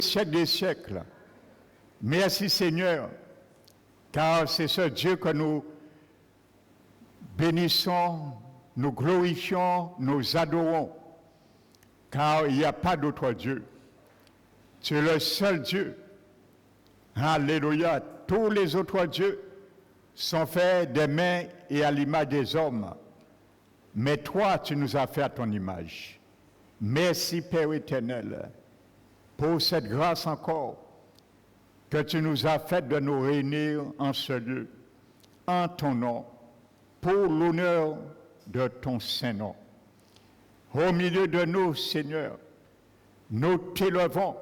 siècles des siècles. Merci Seigneur, car c'est ce Dieu que nous bénissons, nous glorifions, nous adorons, car il n'y a pas d'autre Dieu. Tu es le seul Dieu. Alléluia. Tous les autres dieux sont faits des mains et à l'image des hommes. Mais toi, tu nous as fait à ton image. Merci Père éternel pour cette grâce encore que tu nous as faite de nous réunir en ce lieu, en ton nom, pour l'honneur de ton Saint-Nom. Au milieu de nous, Seigneur, nous t'élevons,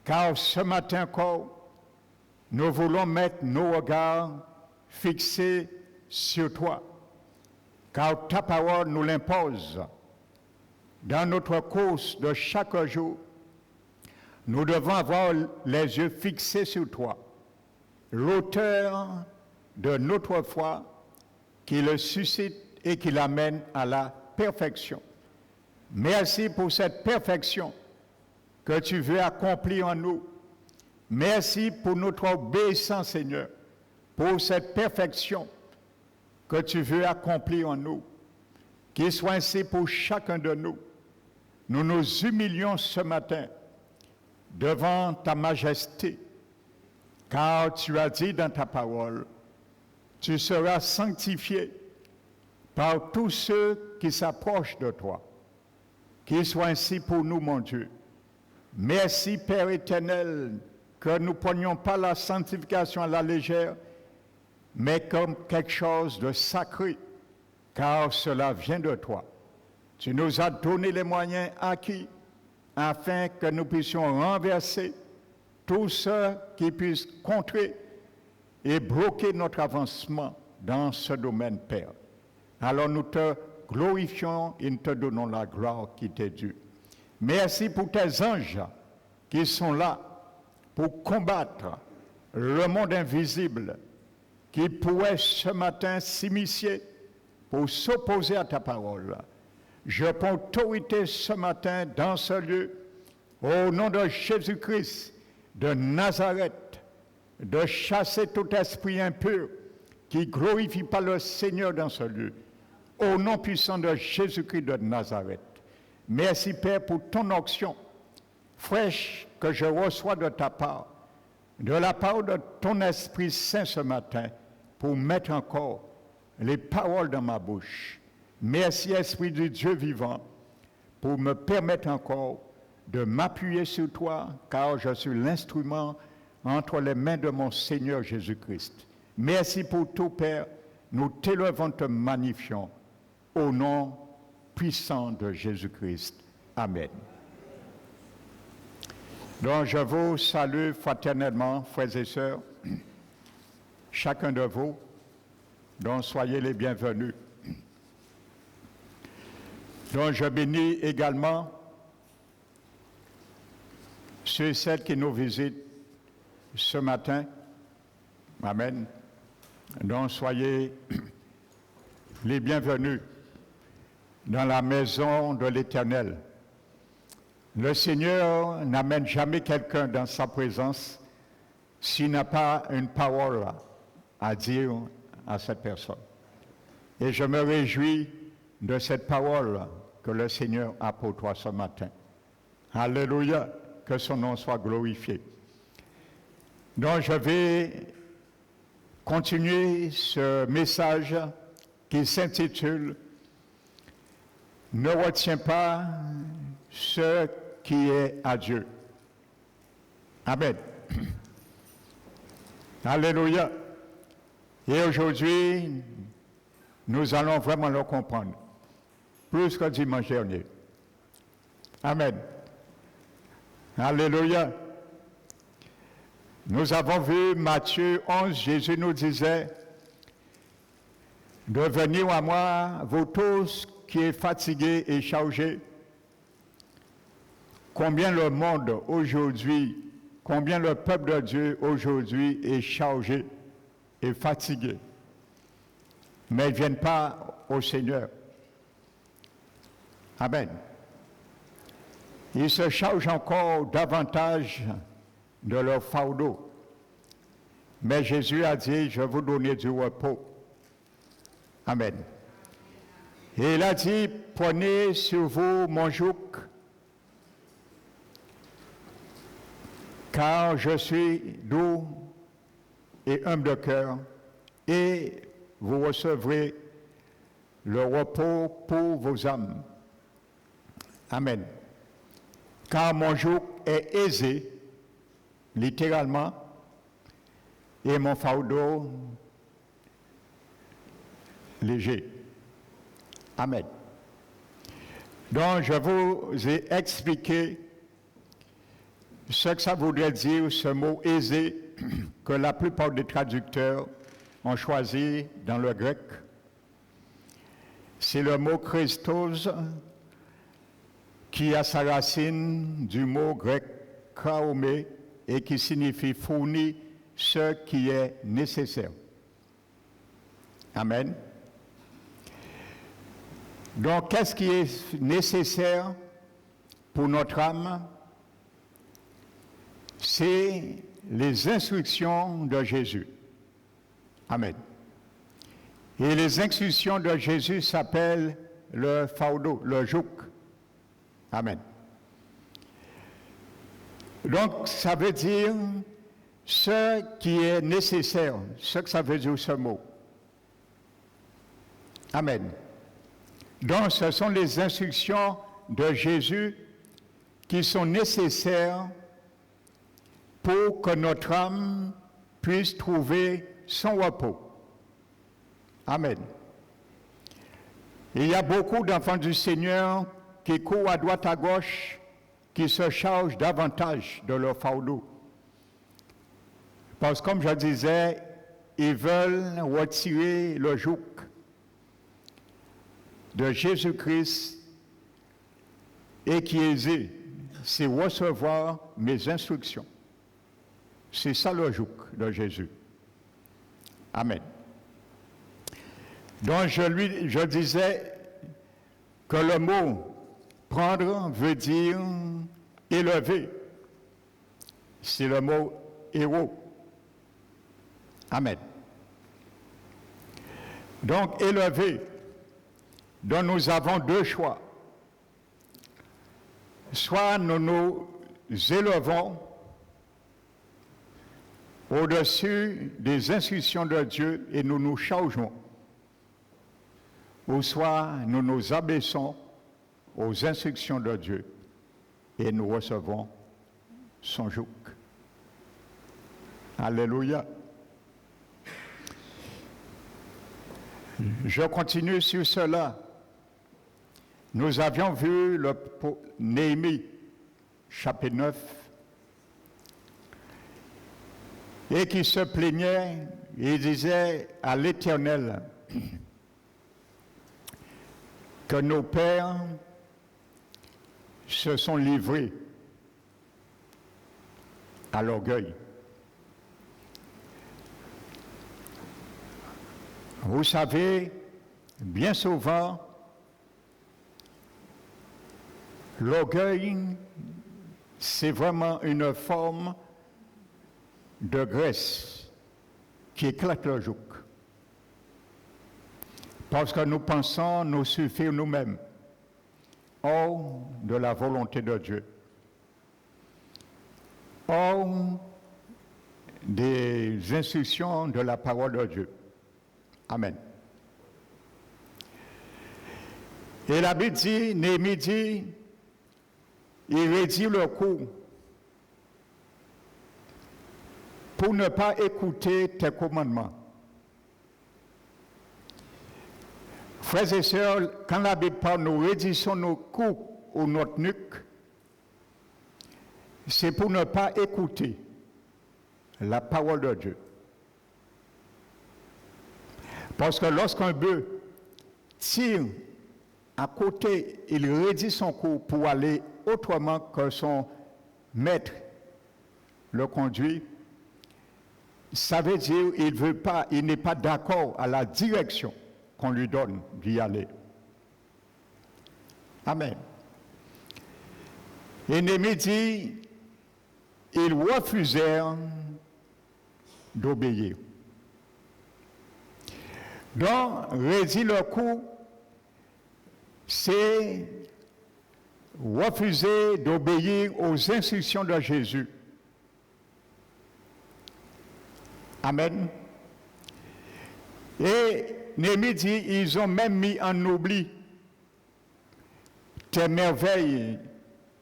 car ce matin encore, nous voulons mettre nos regards fixés sur toi, car ta parole nous l'impose. Dans notre course de chaque jour, nous devons avoir les yeux fixés sur toi, l'auteur de notre foi, qui le suscite et qui l'amène à la perfection. Merci pour cette perfection que tu veux accomplir en nous. Merci pour notre obéissance, Seigneur, pour cette perfection que tu veux accomplir en nous. Qu'il soit ainsi pour chacun de nous. Nous nous humilions ce matin devant ta majesté, car tu as dit dans ta parole, tu seras sanctifié par tous ceux qui s'approchent de toi. Qu'il soit ainsi pour nous, mon Dieu. Merci, Père éternel, que nous ne prenions pas la sanctification à la légère, mais comme quelque chose de sacré, car cela vient de toi. Tu nous as donné les moyens acquis afin que nous puissions renverser tous ceux qui puissent contrer et bloquer notre avancement dans ce domaine, Père. Alors nous te glorifions et nous te donnons la gloire qui t'est due. Merci pour tes anges qui sont là pour combattre le monde invisible qui pourrait ce matin s'immiscer pour s'opposer à ta parole. Je prends autorité ce matin dans ce lieu, au nom de Jésus-Christ de Nazareth, de chasser tout esprit impur qui ne glorifie pas le Seigneur dans ce lieu, au nom puissant de Jésus-Christ de Nazareth. Merci Père pour ton onction fraîche que je reçois de ta part, de la part de ton Esprit Saint ce matin, pour mettre encore les paroles dans ma bouche. Merci Esprit du Dieu vivant, pour me permettre encore de m'appuyer sur toi, car je suis l'instrument entre les mains de mon Seigneur Jésus-Christ. Merci pour tout, Père. Nous t'élevons, te magnifions, au nom puissant de Jésus-Christ. Amen. Donc, je vous salue fraternellement, frères et sœurs, chacun de vous, donc soyez les bienvenus. Donc, je bénis également ceux et celles qui nous visitent ce matin. Amen. Donc, soyez les bienvenus dans la maison de l'Éternel. Le Seigneur n'amène jamais quelqu'un dans sa présence s'il n'a pas une parole à dire à cette personne. Et je me réjouis de cette parole que le Seigneur a pour toi ce matin. Alléluia, que son nom soit glorifié. Donc je vais continuer ce message qui s'intitule « Ne retiens pas ce qui est à Dieu ». Amen. Alléluia. Et aujourd'hui, nous allons vraiment le comprendre, plus que dimanche dernier. Amen. Alléluia. Nous avons vu Matthieu 11, Jésus nous disait de venir à moi, vous tous qui êtes fatigués et chargés. Combien le monde aujourd'hui, combien le peuple de Dieu aujourd'hui est chargé et fatigué. Mais ils ne viennent pas au Seigneur. Amen. Ils se chargent encore davantage de leur fardeau. Mais Jésus a dit, je vais vous donner du repos. Amen. Et il a dit, prenez sur vous mon joug, car je suis doux et humble de cœur, et vous recevrez le repos pour vos âmes. Amen. Car mon joug est aisé, littéralement, et mon fardeau léger. Amen. Donc, je vous ai expliqué ce que ça voudrait dire, ce mot aisé, que la plupart des traducteurs ont choisi dans le grec. C'est le mot Christos qui a sa racine du mot grec chaomé et qui signifie fournir ce qui est nécessaire. Amen. Donc, qu'est-ce qui est nécessaire pour notre âme? C'est les instructions de Jésus. Amen. Et les instructions de Jésus s'appellent le fardeau, le joug. Amen. Donc, ça veut dire ce qui est nécessaire, ce que ça veut dire ce mot. Amen. Donc, ce sont les instructions de Jésus qui sont nécessaires pour que notre âme puisse trouver son repos. Amen. Il y a beaucoup d'enfants du Seigneur qui courent à droite à gauche, qui se chargent davantage de leur fardeau. Parce que, comme je disais, ils veulent retirer le joug de Jésus-Christ et qui est aisé, c'est recevoir mes instructions. C'est ça le joug de Jésus. Amen. Donc, je disais que le mot prendre veut dire élever. C'est le mot héros. Amen. Donc, élever. Donc, nous avons deux choix. Soit nous nous élevons au-dessus des instructions de Dieu et nous nous chargeons, ou soit nous nous abaissons aux instructions de Dieu et nous recevons son joug. Alléluia. Je continue sur cela. Nous avions vu le Néhémie, chapitre 9, et qui se plaignait et disait à l'Éternel que nos pères se sont livrés à l'orgueil. Vous savez, bien souvent, l'orgueil, c'est vraiment une forme de graisse qui éclate le joug. Parce que nous pensons nous suffire nous-mêmes, hors de la volonté de Dieu, hors des instructions de la parole de Dieu. Amen. Et la Bible dit, Néhémie dit, il rédit le coup pour ne pas écouter tes commandements. Frères et sœurs, quand la Bible parle, nous rédissons nos coups ou notre nuque, c'est pour ne pas écouter la parole de Dieu. Parce que lorsqu'un bœuf tire à côté, il raidit son cou pour aller autrement que son maître le conduit, ça veut dire qu'il veut pas, il n'est pas d'accord à la direction qu'on lui donne d'y aller. Amen. Et Néhémie dit, ils refusèrent d'obéir. Donc, réduire leur coup, c'est refuser d'obéir aux instructions de Jésus. Amen. Et Néhémie dit, ils ont même mis en oubli tes merveilles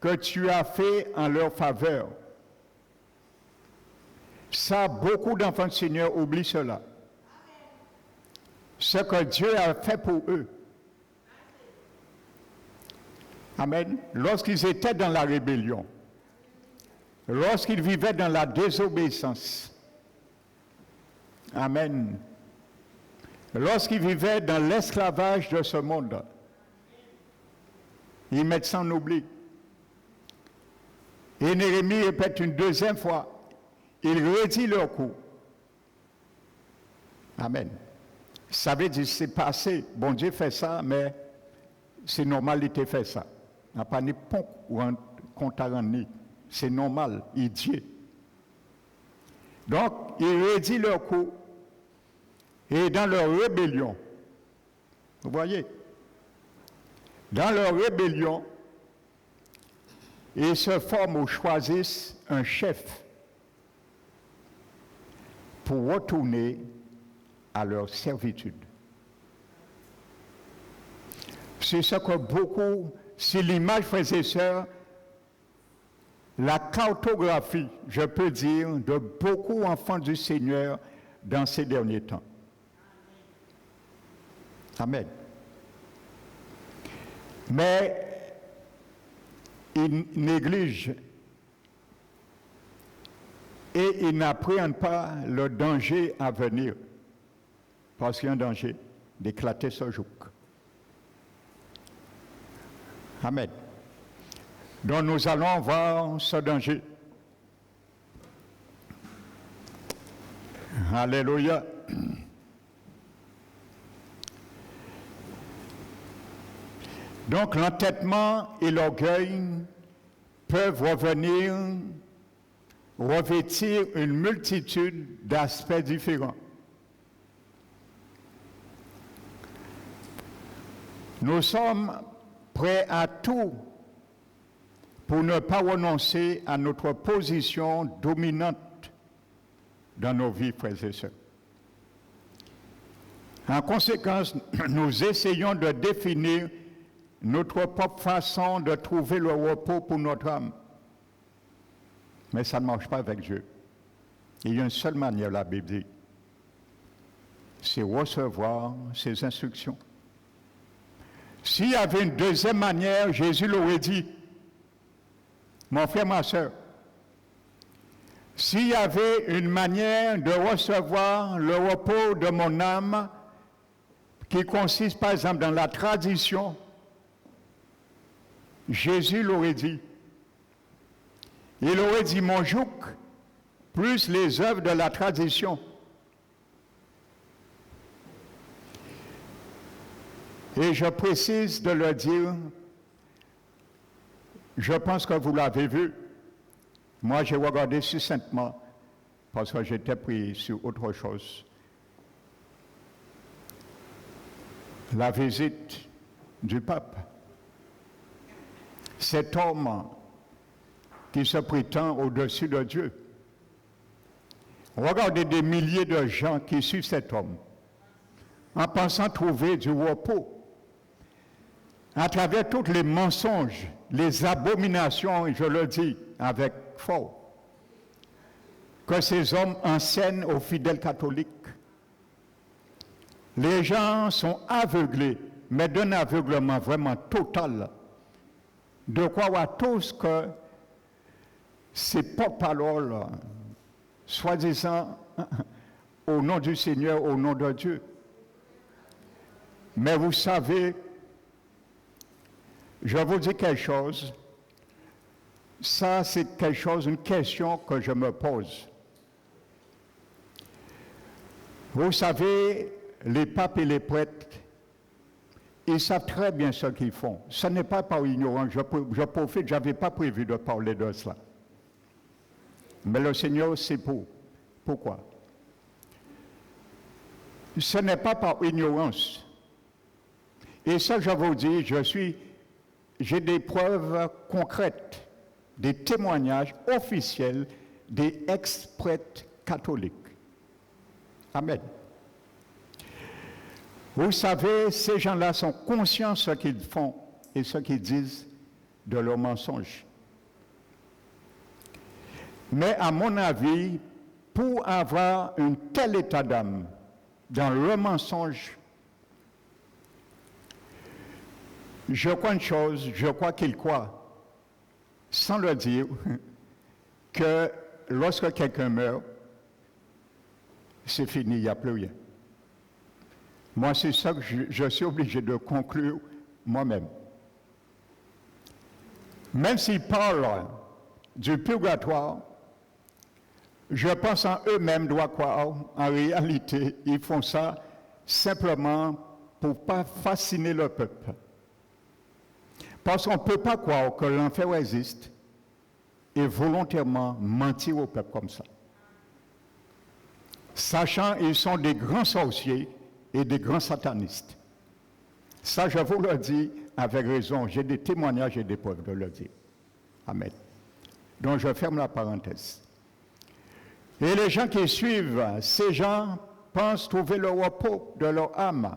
que tu as fait en leur faveur. Ça, beaucoup d'enfants du Seigneur oublient cela. Ce que Dieu a fait pour eux. Amen. Lorsqu'ils étaient dans la rébellion, lorsqu'ils vivaient dans la désobéissance. Amen. Lorsqu'ils vivaient dans l'esclavage de ce monde, ils mettent ça en oubli. Et Néhémie répète une deuxième fois, il redit leur coup. Amen. Ça veut dire c'est passé, bon Dieu fait ça, mais c'est normal il fait ça. Il n'y a pas ni pont ou un compte à rendre, c'est normal, il dit. Donc, il redit leur coup. Et dans leur rébellion, vous voyez, dans leur rébellion, ils se forment ou choisissent un chef pour retourner à leur servitude. C'est ce que beaucoup, c'est l'image, frères et sœurs, la cartographie, je peux dire, de beaucoup d'enfants du Seigneur dans ces derniers temps. Amen. Mais ils négligent et ils n'appréhendent pas le danger à venir. Parce qu'il y a un danger d'éclater ce joug. Amen. Donc nous allons voir ce danger. Alléluia. Donc l'entêtement et l'orgueil peuvent revêtir une multitude d'aspects différents. Nous sommes prêts à tout pour ne pas renoncer à notre position dominante dans nos vies, frères et sœurs. En conséquence, nous essayons de définir notre propre façon de trouver le repos pour notre âme. Mais ça ne marche pas avec Dieu. Il y a une seule manière, la Bible dit, c'est recevoir ses instructions. S'il y avait une deuxième manière, Jésus l'aurait dit, mon frère, ma soeur, s'il y avait une manière de recevoir le repos de mon âme qui consiste par exemple dans la tradition, Jésus l'aurait dit. Il aurait dit mon joug plus les œuvres de la tradition. Et je précise de le dire, je pense que vous l'avez vu. Moi, j'ai regardé succinctement parce que j'étais pris sur autre chose. La visite du pape. Cet homme qui se prétend au-dessus de Dieu. Regardez des milliers de gens qui suivent cet homme en pensant trouver du repos à travers tous les mensonges, les abominations, et je le dis avec force, que ces hommes enseignent aux fidèles catholiques. Les gens sont aveuglés, mais d'un aveuglement vraiment total, de croire à tous que ces porte-paroles, soi-disant au nom du Seigneur, au nom de Dieu. Mais vous savez, je vous dis quelque chose, ça c'est quelque chose, une question que je me pose. Vous savez, les papes et les prêtres, ils savent très bien ce qu'ils font. Ce n'est pas par ignorance, je profite, je n'avais pas prévu de parler de cela. Mais le Seigneur sait pourquoi. Ce n'est pas par ignorance. Et ça, je vous dis, j'ai des preuves concrètes, des témoignages officiels des ex-prêtres catholiques. Amen. Vous savez, ces gens-là sont conscients de ce qu'ils font et ce qu'ils disent de leurs mensonges. Mais à mon avis, pour avoir un tel état d'âme dans le mensonge, je crois une chose, je crois qu'ils croient, sans le dire, que lorsque quelqu'un meurt, c'est fini, il n'y a plus rien. Moi, c'est ça que je suis obligé de conclure moi-même. Même s'ils parlent du purgatoire, je pense en eux-mêmes doivent croire, en réalité, ils font ça simplement pour ne pas fasciner le peuple. Parce qu'on ne peut pas croire que l'enfer existe et volontairement mentir au peuple comme ça. Sachant qu'ils sont des grands sorciers et des grands satanistes. Ça, je vous le dis avec raison. J'ai des témoignages et des preuves de le dire. Amen. Donc, je ferme la parenthèse. Et les gens qui suivent, ces gens pensent trouver le repos de leur âme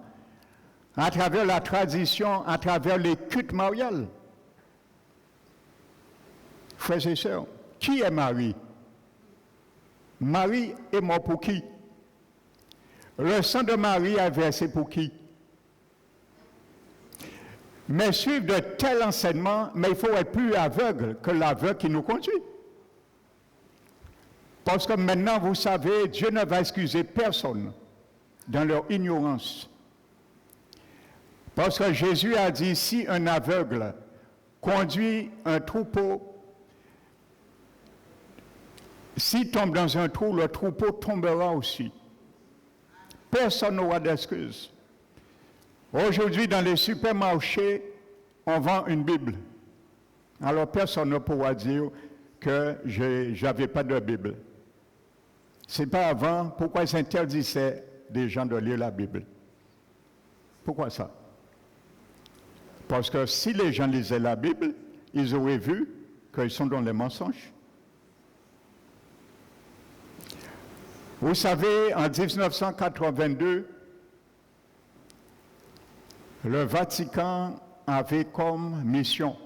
à travers la tradition, à travers les cultes mariales. Frères et sœurs, qui est Marie? Marie est mort pour qui? Le sang de Marie a versé pour qui? Mais suivre de tels enseignements, mais il faut être plus aveugle que l'aveugle qui nous conduit. Parce que maintenant, vous savez, Dieu ne va excuser personne dans leur ignorance. Parce que Jésus a dit, si un aveugle conduit un troupeau, s'il tombe dans un trou, le troupeau tombera aussi. Personne n'aura d'excuses. Aujourd'hui, dans les supermarchés, on vend une Bible. Alors, personne ne pourra dire que je n'avais pas de Bible. Ce n'est pas avant, pourquoi ils interdisaient des gens de lire la Bible? Pourquoi ça? Parce que si les gens lisaient la Bible, ils auraient vu qu'ils sont dans les mensonges. Vous savez, en 1982, le Vatican avait comme mission,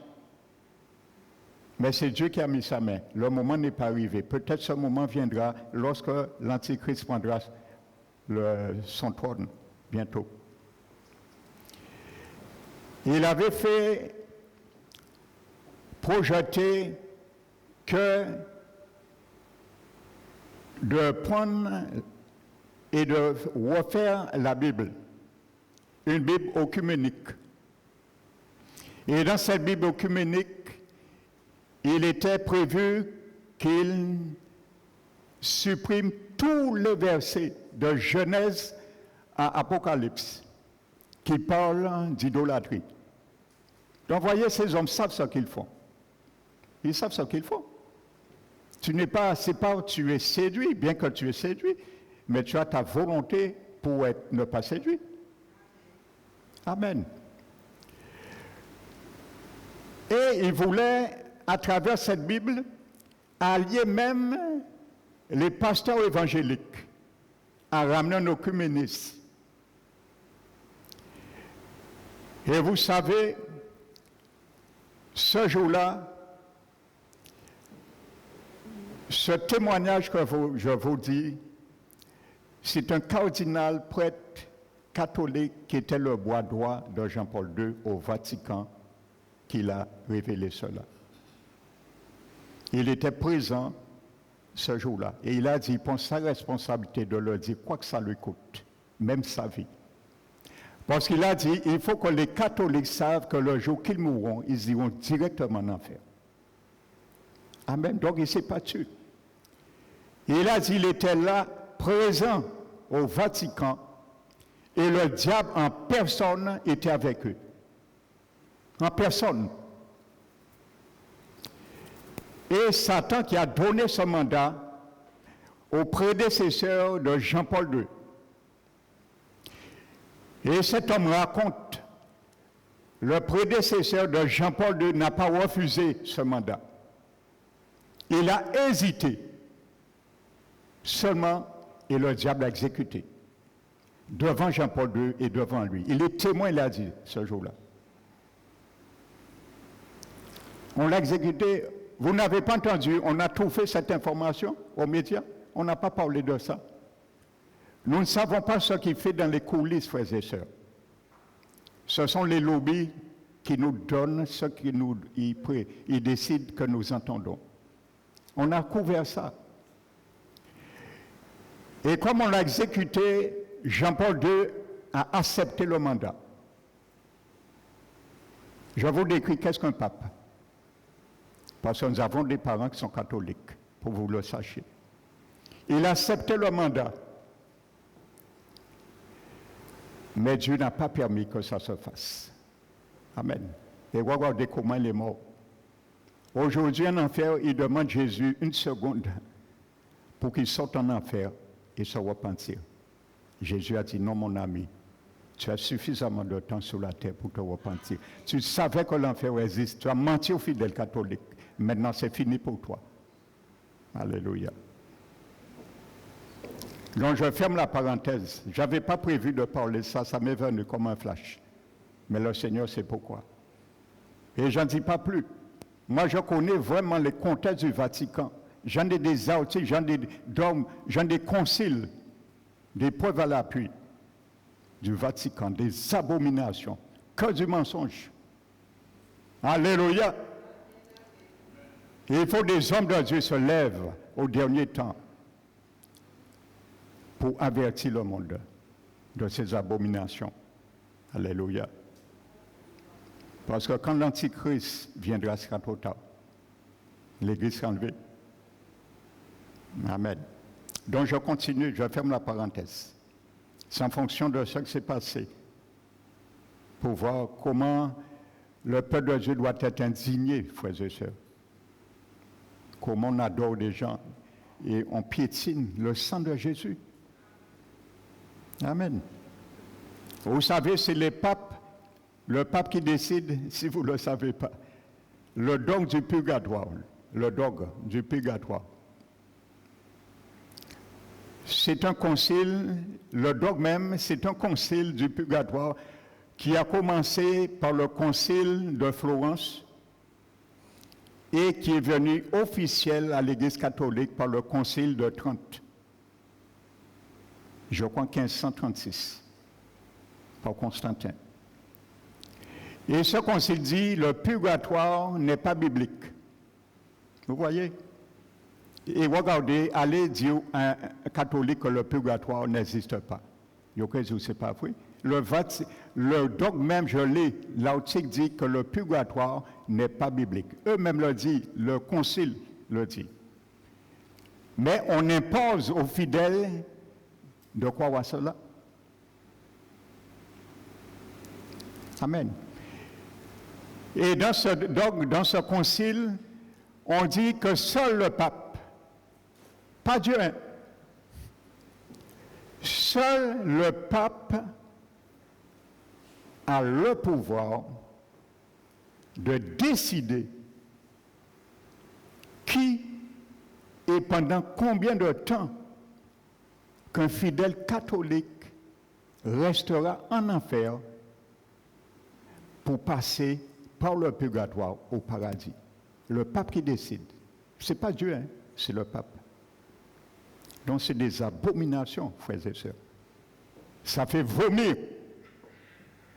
mais c'est Dieu qui a mis sa main. Le moment n'est pas arrivé. Peut-être ce moment viendra lorsque l'Antichrist prendra son trône, bientôt. Il avait fait projeter que de prendre et de refaire la Bible, une Bible œcuménique. Et dans cette Bible œcuménique, il était prévu qu'il supprime tous les versets de Genèse à Apocalypse qui parlent d'idolâtrie. Donc, voyez, ces hommes savent ce qu'ils font. Ils savent ce qu'ils font. C'est pas tu es séduit, bien que tu es séduit, mais tu as ta volonté pour ne pas séduit. Amen. Et il voulait, à travers cette Bible, allier même les pasteurs évangéliques à ramener un œcuménisme. Et vous savez, ce jour-là, ce témoignage que je vous dis, c'est un cardinal prêtre catholique qui était le bras droit de Jean-Paul II au Vatican qui l'a révélé cela. Il était présent ce jour-là et il a dit, il prend sa responsabilité de leur dire quoi que ça lui coûte, même sa vie. Parce qu'il a dit, il faut que les catholiques savent que le jour qu'ils mourront, ils iront directement en enfer. Amen. Donc il ne s'est pas tué. Il a dit, il était là, présent au Vatican, Et le diable en personne était avec eux. En personne. Et Satan qui a donné ce mandat au prédécesseur de Jean-Paul II. Et cet homme raconte, le prédécesseur de Jean-Paul II n'a pas refusé ce mandat. Il a hésité seulement et le diable l'a exécuté devant Jean-Paul II et devant lui. Il est témoin, il a dit, ce jour-là. On l'a exécuté. Vous n'avez pas entendu, on a trouvé cette information aux médias. On n'a pas parlé de ça. Nous ne savons pas ce qu'il fait dans les coulisses, frères et sœurs. Ce sont les lobbies qui nous donnent ce qu'ils décident que nous entendons. On a couvert ça. Et comme on l'a exécuté, Jean-Paul II a accepté le mandat. Je vous décris qu'est-ce qu'un pape. Parce que nous avons des parents qui sont catholiques, pour que vous le sachiez. Il a accepté le mandat. Mais Dieu n'a pas permis que ça se fasse. Amen. Et regardez comment il est mort. Aujourd'hui, en enfer, il demande Jésus une seconde pour qu'il sorte en enfer et se repentir. Jésus a dit, non, mon ami, tu as suffisamment de temps sur la terre pour te repentir. Tu savais que l'enfer existe. Tu as menti aux fidèles catholiques. Maintenant, c'est fini pour toi. Alléluia. Donc, je ferme la parenthèse. Je n'avais pas prévu de parler de ça. Ça m'est venu comme un flash. Mais le Seigneur sait pourquoi. Et je n'en dis pas plus. Moi, je connais vraiment les contextes du Vatican. J'en ai des articles, j'en ai des conciles, des preuves à l'appui du Vatican, des abominations, que du mensonge. Alléluia. Et il faut des hommes de Dieu se lèvent au dernier temps pour avertir le monde de ces abominations. Alléluia. Parce que quand l'Antichrist viendra, ce sera trop tard. L'Église sera enlevée. Amen. Donc je continue, je ferme la parenthèse. C'est en fonction de ce qui s'est passé pour voir comment le peuple de Dieu doit être indigné, frères et sœurs. Comment on adore des gens et on piétine le sang de Jésus. Amen. Vous savez, c'est le pape qui décide, si vous ne le savez pas, le dogme du purgatoire. Le dogme du purgatoire. C'est un concile, le dogme même, c'est un concile du purgatoire qui a commencé par le concile de Florence et qui est venu officiel à l'Église catholique par le concile de Trente. Je crois 1536, par Constantin. Et ce concile dit, le purgatoire n'est pas biblique. Vous voyez? Et regardez, allez dire à un catholique que le purgatoire n'existe pas. Il y a quelque chose, c'est pas vrai. Le dogme même, je l'ai, l'article dit que le purgatoire n'est pas biblique. Eux-mêmes le disent, le concile le dit. Mais on impose aux fidèles de croire à cela. Amen. Et dans ce dogme, dans ce concile, on dit que seul le pape, pas Dieu, hein, seul le pape a le pouvoir de décider qui et pendant combien de temps qu'un fidèle catholique restera en enfer pour passer par le purgatoire au paradis. Le pape qui décide. Ce n'est pas Dieu, hein, c'est le pape. Donc c'est des abominations, frères et sœurs. Ça fait vomir.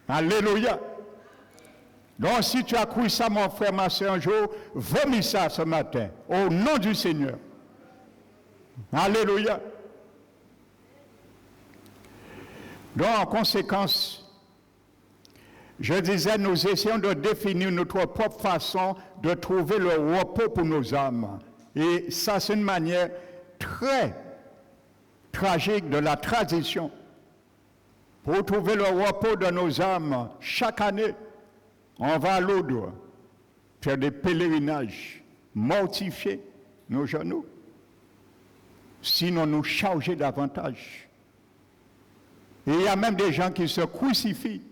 Alléluia. Donc si tu as cru ça, mon frère, ma soeur, un jour, vomis ça ce matin, au nom du Seigneur. Alléluia. Donc en conséquence, je disais, nous essayons de définir notre propre façon de trouver le repos pour nos âmes. Et ça, c'est une manière très tragique de la tradition. Pour trouver le repos de nos âmes, chaque année, on va à Lourdes faire des pèlerinages, mortifier nos genoux, sinon nous charger davantage. Et il y a même des gens qui se crucifient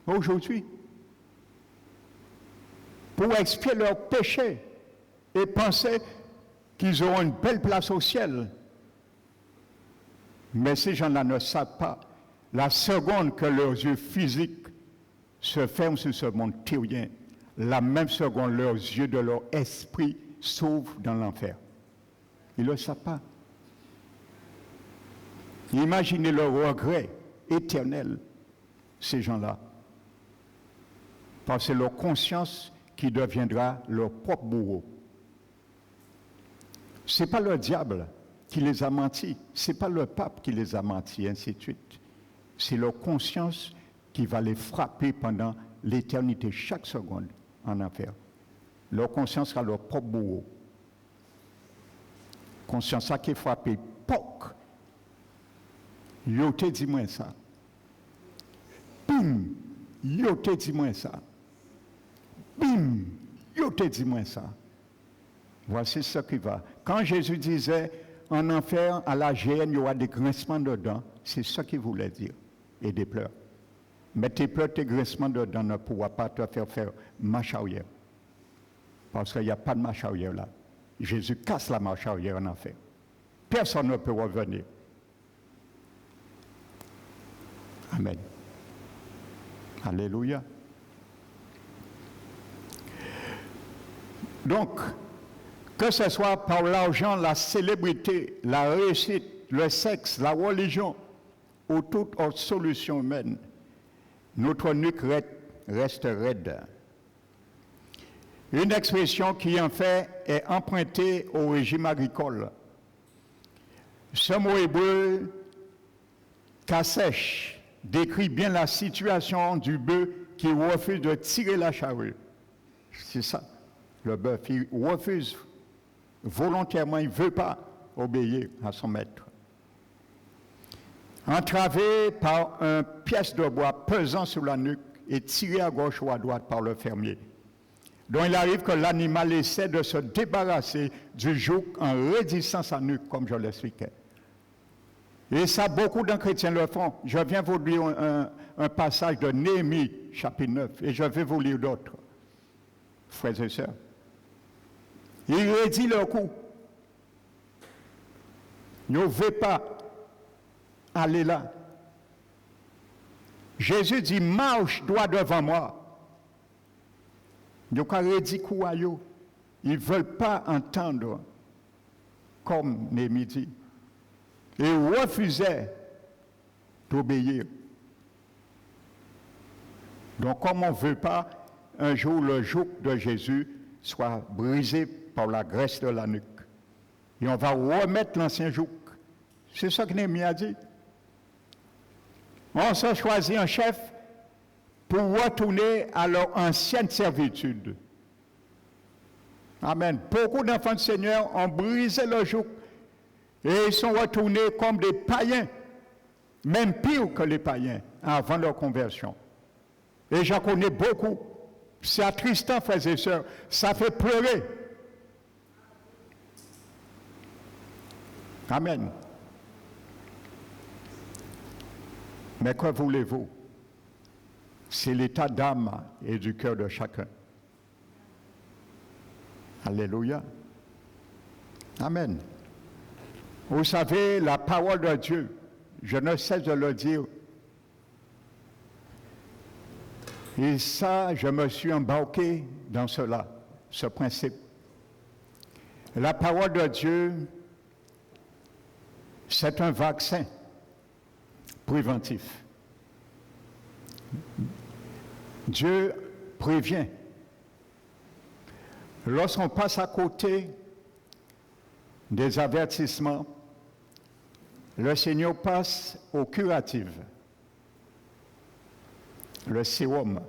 aujourd'hui pour expier leurs péchés et penser qu'ils auront une belle place au ciel. Mais ces gens-là ne savent pas, la seconde que leurs yeux physiques se ferment sur ce monde terrien, la même seconde leurs yeux de leur esprit s'ouvrent dans l'enfer. Ils ne le savent pas. Imaginez leur regret éternel, ces gens-là. Parce que c'est leur conscience qui deviendra leur propre bourreau. Ce n'est pas le diable qui les a mentis, ce n'est pas le pape qui les a mentis, ainsi de suite. C'est leur conscience qui va les frapper pendant l'éternité, chaque seconde, en enfer. Leur conscience sera leur propre bourreau. Conscience qui est frappée, poc! Yo te dis-moi ça. Bim! Yo te dis-moi ça. Bim! Yo te dis-moi ça. Voici ce qui va. Quand Jésus disait en enfer, à la géhenne, il y aura des grincements de dents, c'est ce qu'il voulait dire. Et des pleurs. Mais tes pleurs, tes grincements de dents ne pourront pas te faire marche arrière. Parce qu'il n'y a pas de marche arrière là. Jésus casse la marche arrière en enfer. Personne ne peut revenir. Amen. Alléluia. Donc, que ce soit par l'argent, la célébrité, la réussite, le sexe, la religion ou toute autre solution humaine, notre nuque reste raide. Une expression qui en fait est empruntée au régime agricole. Ce mot hébreu, kasesh, décrit bien la situation du bœuf qui refuse de tirer la charrue. C'est ça. Le bœuf, il refuse volontairement, il ne veut pas obéir à son maître. Entravé par une pièce de bois pesant sur la nuque et tiré à gauche ou à droite par le fermier, dont il arrive que l'animal essaie de se débarrasser du joug en raidissant sa nuque, comme je l'expliquais. Et ça, beaucoup d'un chrétien le font. Je viens vous lire un passage de Néhémie, chapitre 9, et je vais vous lire d'autres, frères et sœurs. Il raidit leur cou. Ne veut pas aller là. Jésus dit, marche droit devant moi. Ils ont raidi cou à eux. Ils ne veulent pas entendre, comme Néhémie dit. Et refusaient d'obéir. Donc, comme on ne veut pas, un jour, le joug de Jésus soit brisé par la graisse de la nuque. Et on va remettre l'ancien joug. C'est ça que Néhémie a dit. On s'est choisi un chef pour retourner à leur ancienne servitude. Amen. Beaucoup d'enfants du Seigneur ont brisé le joug. Et ils sont retournés comme des païens, même pire que les païens, avant leur conversion. Et j'en connais beaucoup. C'est attristant, frères et sœurs. Ça fait pleurer. Amen. Mais que voulez-vous? C'est l'état d'âme et du cœur de chacun. Alléluia. Amen. Vous savez, la parole de Dieu, je ne cesse de le dire. Et ça, je me suis embarqué dans cela, ce principe. La parole de Dieu, c'est un vaccin préventif. Dieu prévient. Lorsqu'on passe à côté des avertissements, le Seigneur passe au curatif, le sérum.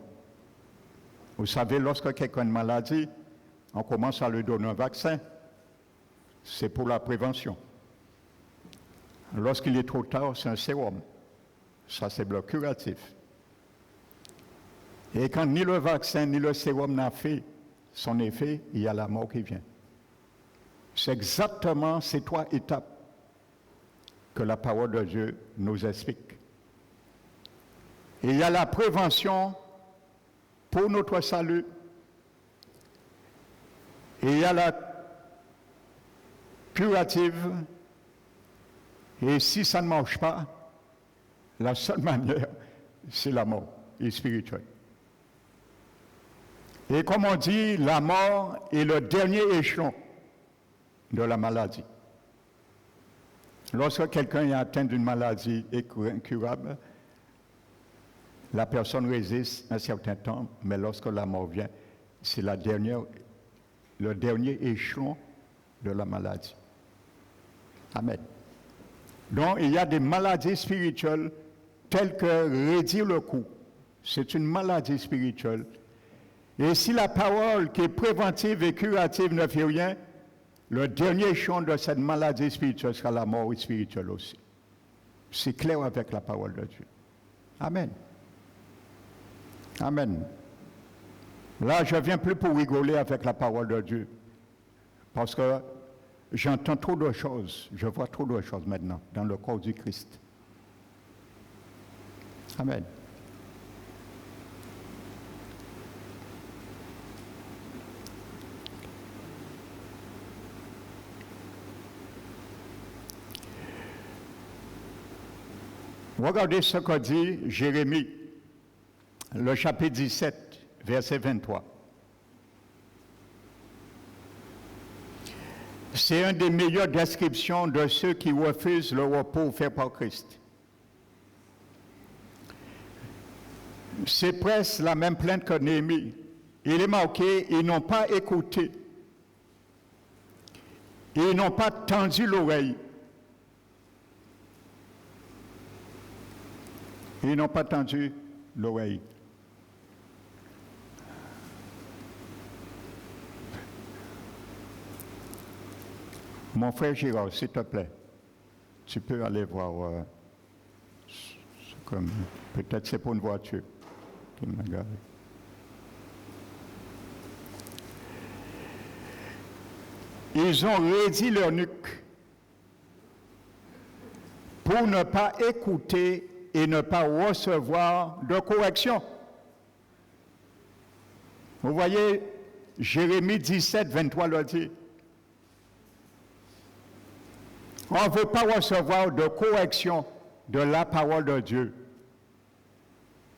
Vous savez, lorsque quelqu'un a une maladie, on commence à lui donner un vaccin. C'est pour la prévention. Lorsqu'il est trop tard, c'est un sérum. Ça, c'est le curatif. Et quand ni le vaccin ni le sérum n'a fait son effet, il y a la mort qui vient. C'est exactement ces 3 étapes que la parole de Dieu nous explique. Et il y a la prévention pour notre salut. Et il y a la curative. Et si ça ne marche pas, la seule manière, c'est la mort spirituelle. Et comme on dit, la mort est le dernier échelon de la maladie. Lorsque quelqu'un est atteint d'une maladie incurable, la personne résiste un certain temps, mais lorsque la mort vient, c'est le dernier échelon de la maladie. Amen. Donc, il y a des maladies spirituelles telles que raidir le cou. C'est une maladie spirituelle. Et si la parole qui est préventive et curative ne fait rien, le dernier échelon de cette maladie spirituelle sera la mort spirituelle aussi. C'est clair avec la parole de Dieu. Amen. Amen. Là, je ne viens plus pour rigoler avec la parole de Dieu. Parce que j'entends trop de choses, je vois trop de choses maintenant dans le corps du Christ. Amen. Regardez ce que dit Jérémie, le chapitre 17, verset 23. C'est une des meilleures descriptions de ceux qui refusent le repos offert par Christ. C'est presque la même plainte que Néhémie. Il est marqué, ils n'ont pas écouté. Ils n'ont pas tendu l'oreille. Ils n'ont pas tendu l'oreille. Mon frère Gérard, s'il te plaît, tu peux aller voir. Peut-être c'est pour une voiture qui m'a garé. Ils ont raidi leur nuque pour ne pas écouter et ne pas recevoir de correction. Vous voyez, Jérémie 17, 23 le dit. On ne veut pas recevoir de correction de la parole de Dieu.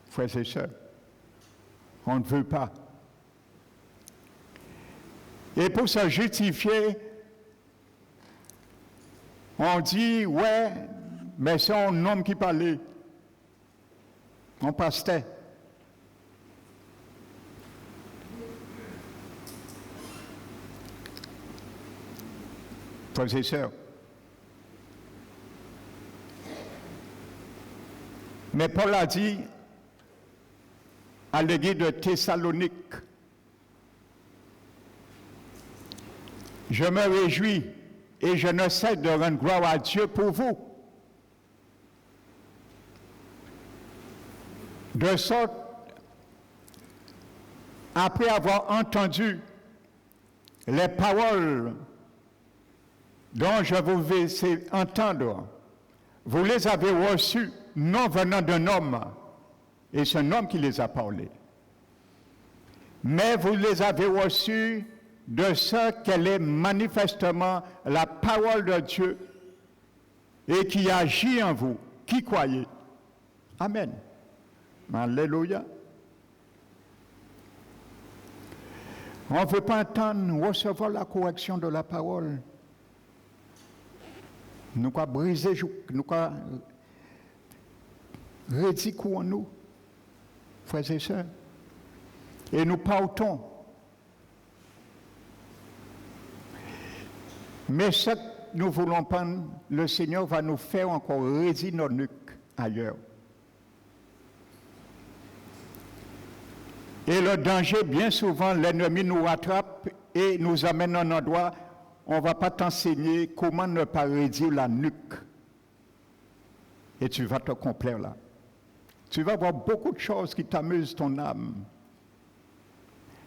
Frères et sœurs, on ne veut pas. Et pour se justifier, on dit, ouais, mais c'est un homme qui parlait. On pasteur. Frères et sœurs. Mais Paul a dit à l'église de Thessalonique, je me réjouis et je ne cesse de rendre gloire à Dieu pour vous. De sorte, après avoir entendu les paroles dont je vous vais entendre, vous les avez reçues non venant d'un homme, et c'est un homme qui les a parlé, mais vous les avez reçues de ce qu'elle est manifestement la parole de Dieu et qui agit en vous, qui croyez. Amen. Alléluia. On ne veut pas entendre recevoir la correction de la parole. Nous avons brisé, nous avons ridicule en nous, frères et sœurs. Et nous partons. Mais ce que nous voulons prendre, le Seigneur va nous faire encore raidir nos nuques ailleurs. Et le danger, bien souvent, l'ennemi nous rattrape et nous amène à un endroit, on ne va pas t'enseigner comment ne pas raidir la nuque. Et tu vas te complaire là. Tu vas voir beaucoup de choses qui t'amusent ton âme.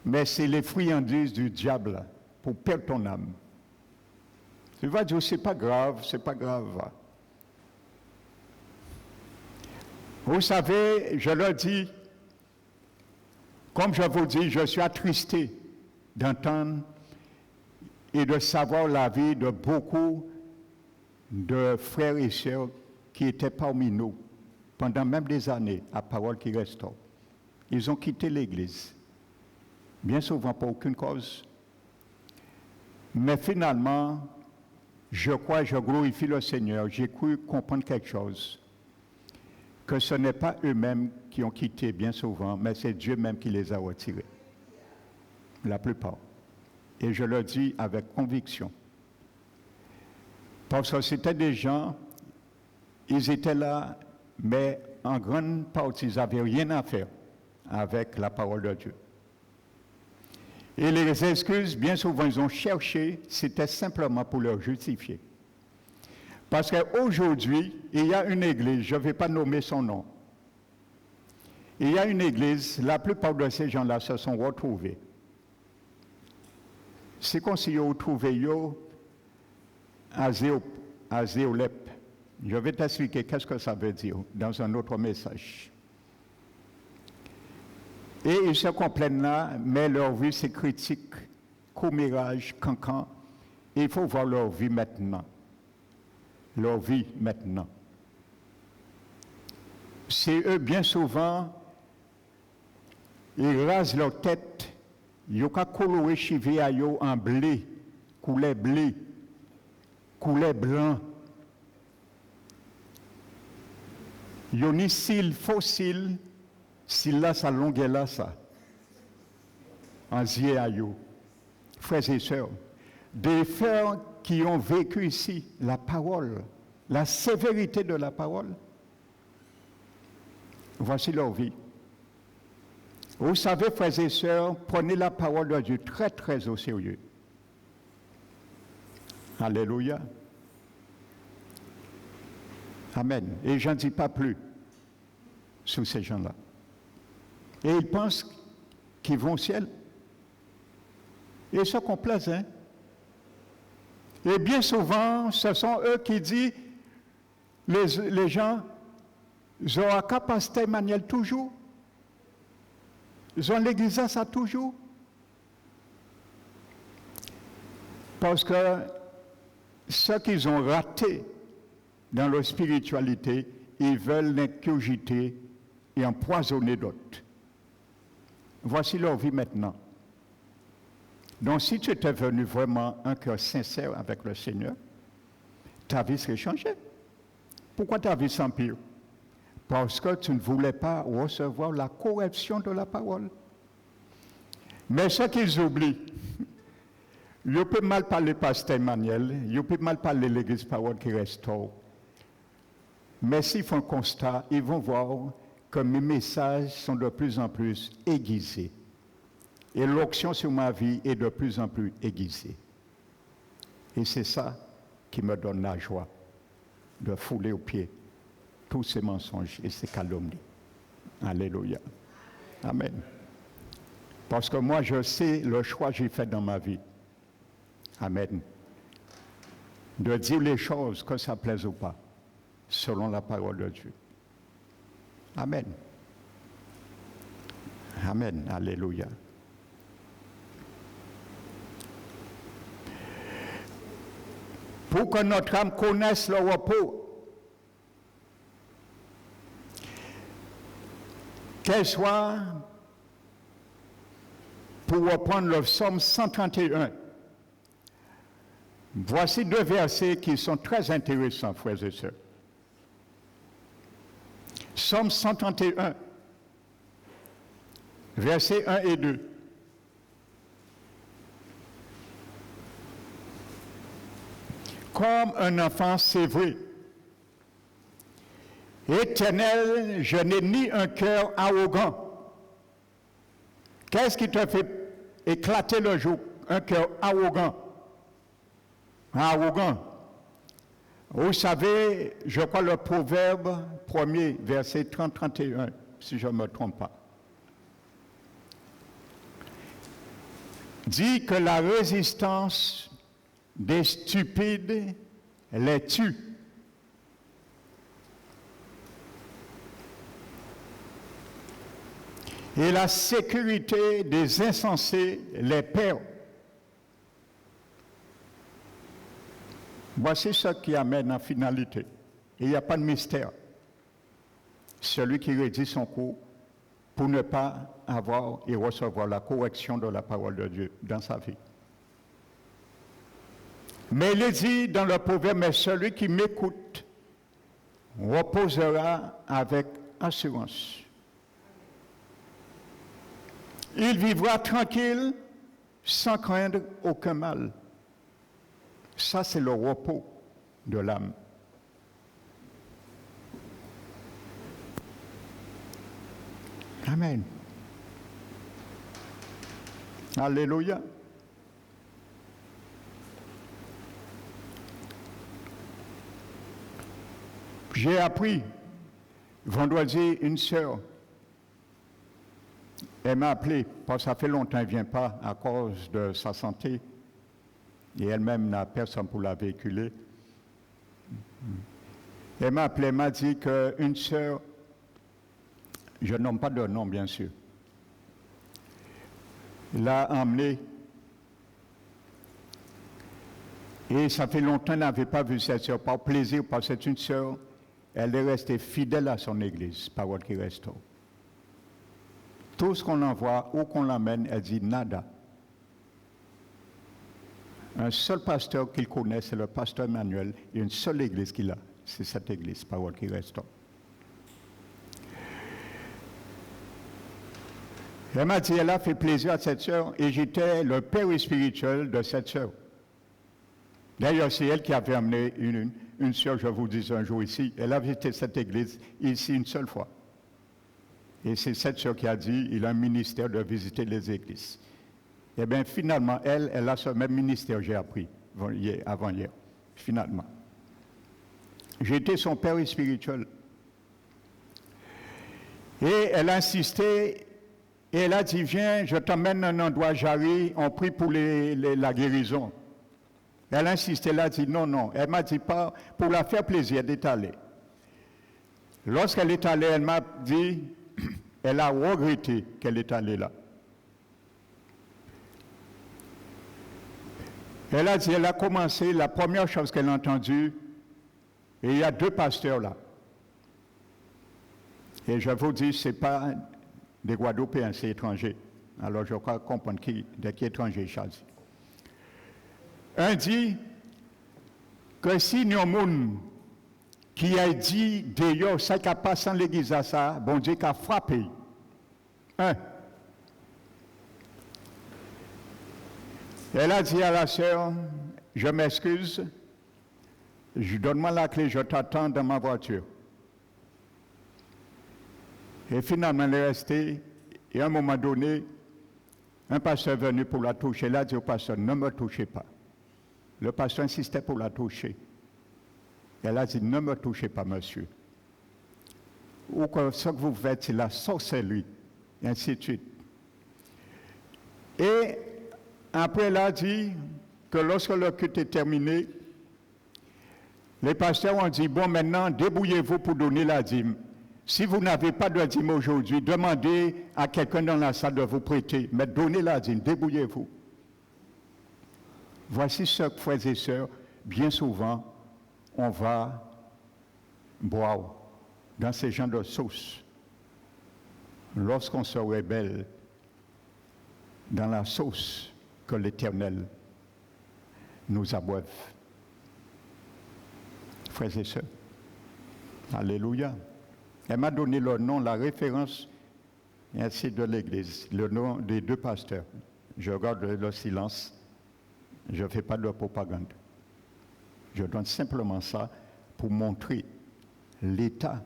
Mais c'est les friandises du diable pour perdre ton âme. Tu vas dire, c'est pas grave, c'est pas grave. Vous savez, je le dis, comme je vous dis, je suis attristé d'entendre et de savoir la vie de beaucoup de frères et sœurs qui étaient parmi nous pendant même des années, à parole qui restaure. Ils ont quitté l'Église, bien souvent pour aucune cause. Mais finalement, je crois, je glorifie le Seigneur, j'ai cru comprendre quelque chose, que ce n'est pas eux-mêmes qui ont quitté bien souvent, mais c'est Dieu même qui les a retirés, la plupart. Et je le dis avec conviction. Parce que c'était des gens, ils étaient là, mais en grande partie, ils n'avaient rien à faire avec la parole de Dieu. Et les excuses, bien souvent, ils ont cherché, c'était simplement pour leur justifier. Parce qu'aujourd'hui, il y a une église, je ne vais pas nommer son nom. Il y a une église, la plupart de ces gens-là se sont retrouvés. C'est comme si ils ont trouvé à Zéolep. Je vais t'expliquer qu'est-ce que ça veut dire dans un autre message. Et ils se complainent là, mais leur vie c'est critique, commérage, cancan. Il faut voir leur vie maintenant. Leur vie maintenant. C'est eux, bien souvent, ils rasent leur tête, ils ont coloré chivé à eux en blé, couleur blanc. Ils ont ni cils, faux cils, s'il là, sa longueur là, ça. En zié à eux. Frères et sœurs, des frères qui ont vécu ici la parole, la sévérité de la parole, voici leur vie. Vous savez, frères et sœurs, prenez la parole de Dieu très, très au sérieux. Alléluia. Amen. Et je n'en dis pas plus sur ces gens-là. Et ils pensent qu'ils vont au ciel. Et ils se complaisent, hein? Et bien souvent, ce sont eux qui disent, les gens, ils ont la capacité manuelle toujours. Ils ont l'église à ça toujours. Parce que ce qu'ils ont raté dans leur spiritualité, ils veulent l'incurgiter et empoisonner d'autres. Voici leur vie maintenant. Donc, si tu étais venu vraiment un cœur sincère avec le Seigneur, ta vie serait changée. Pourquoi ta vie s'empire? Parce que tu ne voulais pas recevoir la correction de la parole. Mais ce qu'ils oublient, ils peuvent mal parler pasteur Emmanuel, ils peuvent mal parler l'église parole qui restaure. Mais s'ils font un constat, ils vont voir que mes messages sont de plus en plus aiguisés. Et l'onction sur ma vie est de plus en plus aiguisée. Et c'est ça qui me donne la joie de fouler aux pieds tous ces mensonges et ces calomnies. Alléluia. Amen. Parce que moi, je sais le choix que j'ai fait dans ma vie. Amen. De dire les choses, que ça plaise ou pas, selon la parole de Dieu. Amen. Amen. Alléluia. Pour que notre âme connaisse le repos, qu'elle soit, pour reprendre le psaume 131, voici deux versets qui sont très intéressants, frères et sœurs. Psaume 131, versets 1 et 2. Comme un enfant sévré, Éternel, je n'ai ni un cœur arrogant. Qu'est-ce qui te fait éclater le jour? Un cœur arrogant. Arrogant. Vous savez, je crois le Proverbe 1er, verset 30-31, si je ne me trompe pas, dit que la résistance des stupides les tue. Et la sécurité des insensés les perd. Voici ce qui amène en finalité. Et il n'y a pas de mystère. Celui qui rédige son cours pour ne pas avoir et recevoir la correction de la parole de Dieu dans sa vie. Mais il est dit dans le proverbe, mais celui qui m'écoute reposera avec assurance. Il vivra tranquille sans craindre aucun mal. Ça, c'est le repos de l'âme. Amen. Alléluia. J'ai appris vendredi une sœur. Elle m'a appelé, parce que ça fait longtemps qu'elle ne vient pas à cause de sa santé. Et elle-même n'a personne pour la véhiculer. Elle m'a appelé, elle m'a dit qu'une sœur, je nomme pas de nom bien sûr, l'a emmenée. Et ça fait longtemps qu'elle n'avait pas vu cette sœur, par plaisir, parce que c'est une sœur, elle est restée fidèle à son église, parole qui reste. Tout ce qu'on envoie, où qu'on l'amène, elle dit nada. Un seul pasteur qu'il connaît, c'est le pasteur Emmanuel. Il y a une seule église qu'il a, c'est cette église, parole qui reste. Elle m'a dit, elle a fait plaisir à cette sœur et j'étais le père spirituel de cette sœur. D'ailleurs, c'est elle qui avait amené une sœur, je vous dis un jour ici. Elle a visité cette église ici une seule fois. Et c'est cette sœur qui a dit, il a un ministère de visiter les églises. Eh bien, finalement, elle a ce même ministère, j'ai appris avant-hier, finalement. J'ai été son père spirituel. Et elle a insisté, et elle a dit, viens, je t'emmène à un endroit, Jarry, on prie pour la guérison. Elle a insisté, elle a dit, non. Elle m'a dit, pas pour la faire plaisir, elle est allée. Lorsqu'elle est allée, elle m'a dit, elle a regretté qu'elle est allée là. Elle a dit, elle a commencé, la première chose qu'elle a entendue, et il y a deux pasteurs là. Et je vous dis, ce n'est pas des Guadeloupéens, c'est étrangers. Alors je crois comprendre qui est étranger, Charles. Un dit que si nous avons qui a dit d'ailleurs, ça qui a passé dans l'église à ça, bon Dieu qui a frappé. Elle a dit à la sœur, je m'excuse, donne-moi la clé, je t'attends dans ma voiture. Et finalement, elle est restée, et à un moment donné, un pasteur est venu pour la toucher. Elle a dit au pasteur, ne me touchez pas. Le pasteur insistait pour la toucher. Elle a dit, ne me touchez pas, monsieur. Ou que ce que vous faites, c'est la sorcellerie, et ainsi de suite. Et après, elle a dit que lorsque le culte est terminé, les pasteurs ont dit, bon, maintenant, débrouillez-vous pour donner la dîme. Si vous n'avez pas de dîme aujourd'hui, demandez à quelqu'un dans la salle de vous prêter, mais donnez la dîme, débrouillez-vous. Voici ce que, frères et sœurs, bien souvent, on va boire dans ces genres de sauce. Lorsqu'on se rebelle dans la sauce que l'Éternel nous abreuve. Frères et sœurs, alléluia. Elle m'a donné le nom, la référence, et ainsi de l'Église, le nom des deux pasteurs. Je garde le silence, je ne fais pas de propagande. Je donne simplement ça pour montrer l'état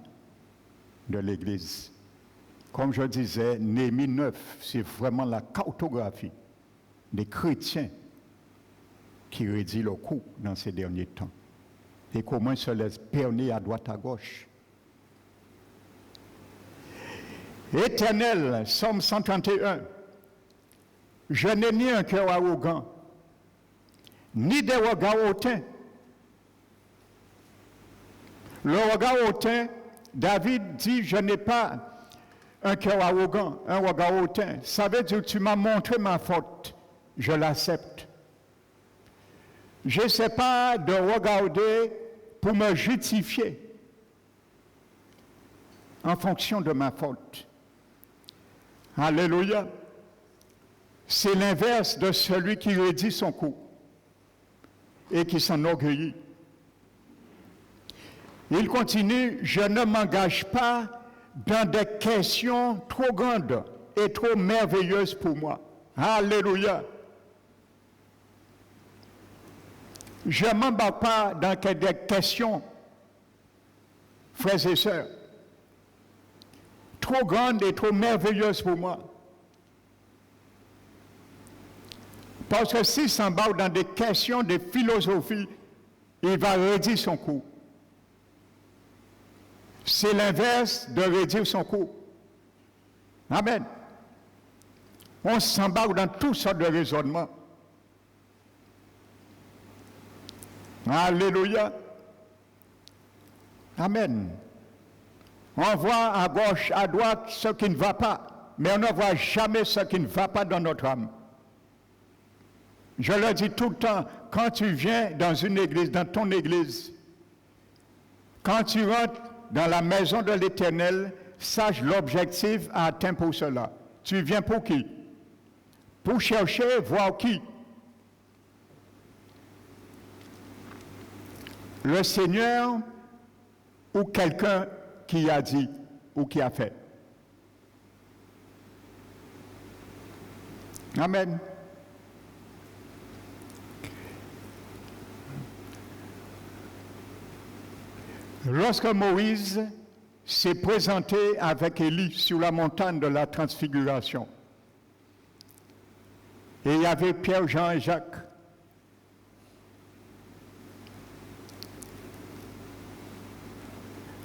de l'Église. Comme je disais, Néhémie 9, c'est vraiment la cartographie des chrétiens qui rédit le coup dans ces derniers temps. et comment se laisse berner à droite à gauche. Éternel, Psaume 131, je n'ai ni un cœur arrogant, ni des regards hautains. Le regard hautain, David dit, je n'ai pas un cœur arrogant, un regard hautain. Ça veut dire que tu m'as montré ma faute, je l'accepte. Je ne sais pas de regarder pour me justifier en fonction de ma faute. Alléluia. C'est l'inverse de celui qui raidit son cou et qui s'enorgueillit. Il continue, je ne m'engage pas dans des questions trop grandes et trop merveilleuses pour moi. Alléluia. Je ne m'embarque pas dans des questions, frères et sœurs, trop grandes et trop merveilleuses pour moi. Parce que s'il s'embarque dans des questions de philosophie, il va raidir son cou. C'est l'inverse de raidir son cou. Amen. On s'embarque dans toutes sortes de raisonnements. Alléluia. Amen. On voit à gauche, à droite ce qui ne va pas, mais on ne voit jamais ce qui ne va pas dans notre âme. Je le dis tout le temps, quand tu viens dans une église, dans ton église, quand tu rentres dans la maison de l'Éternel, sache l'objectif à atteindre pour cela. Tu viens pour qui? Pour chercher, voir qui? Le Seigneur ou quelqu'un qui a dit ou qui a fait. Amen. Lorsque Moïse s'est présenté avec Élie sur la montagne de la Transfiguration, et il y avait Pierre, Jean et Jacques,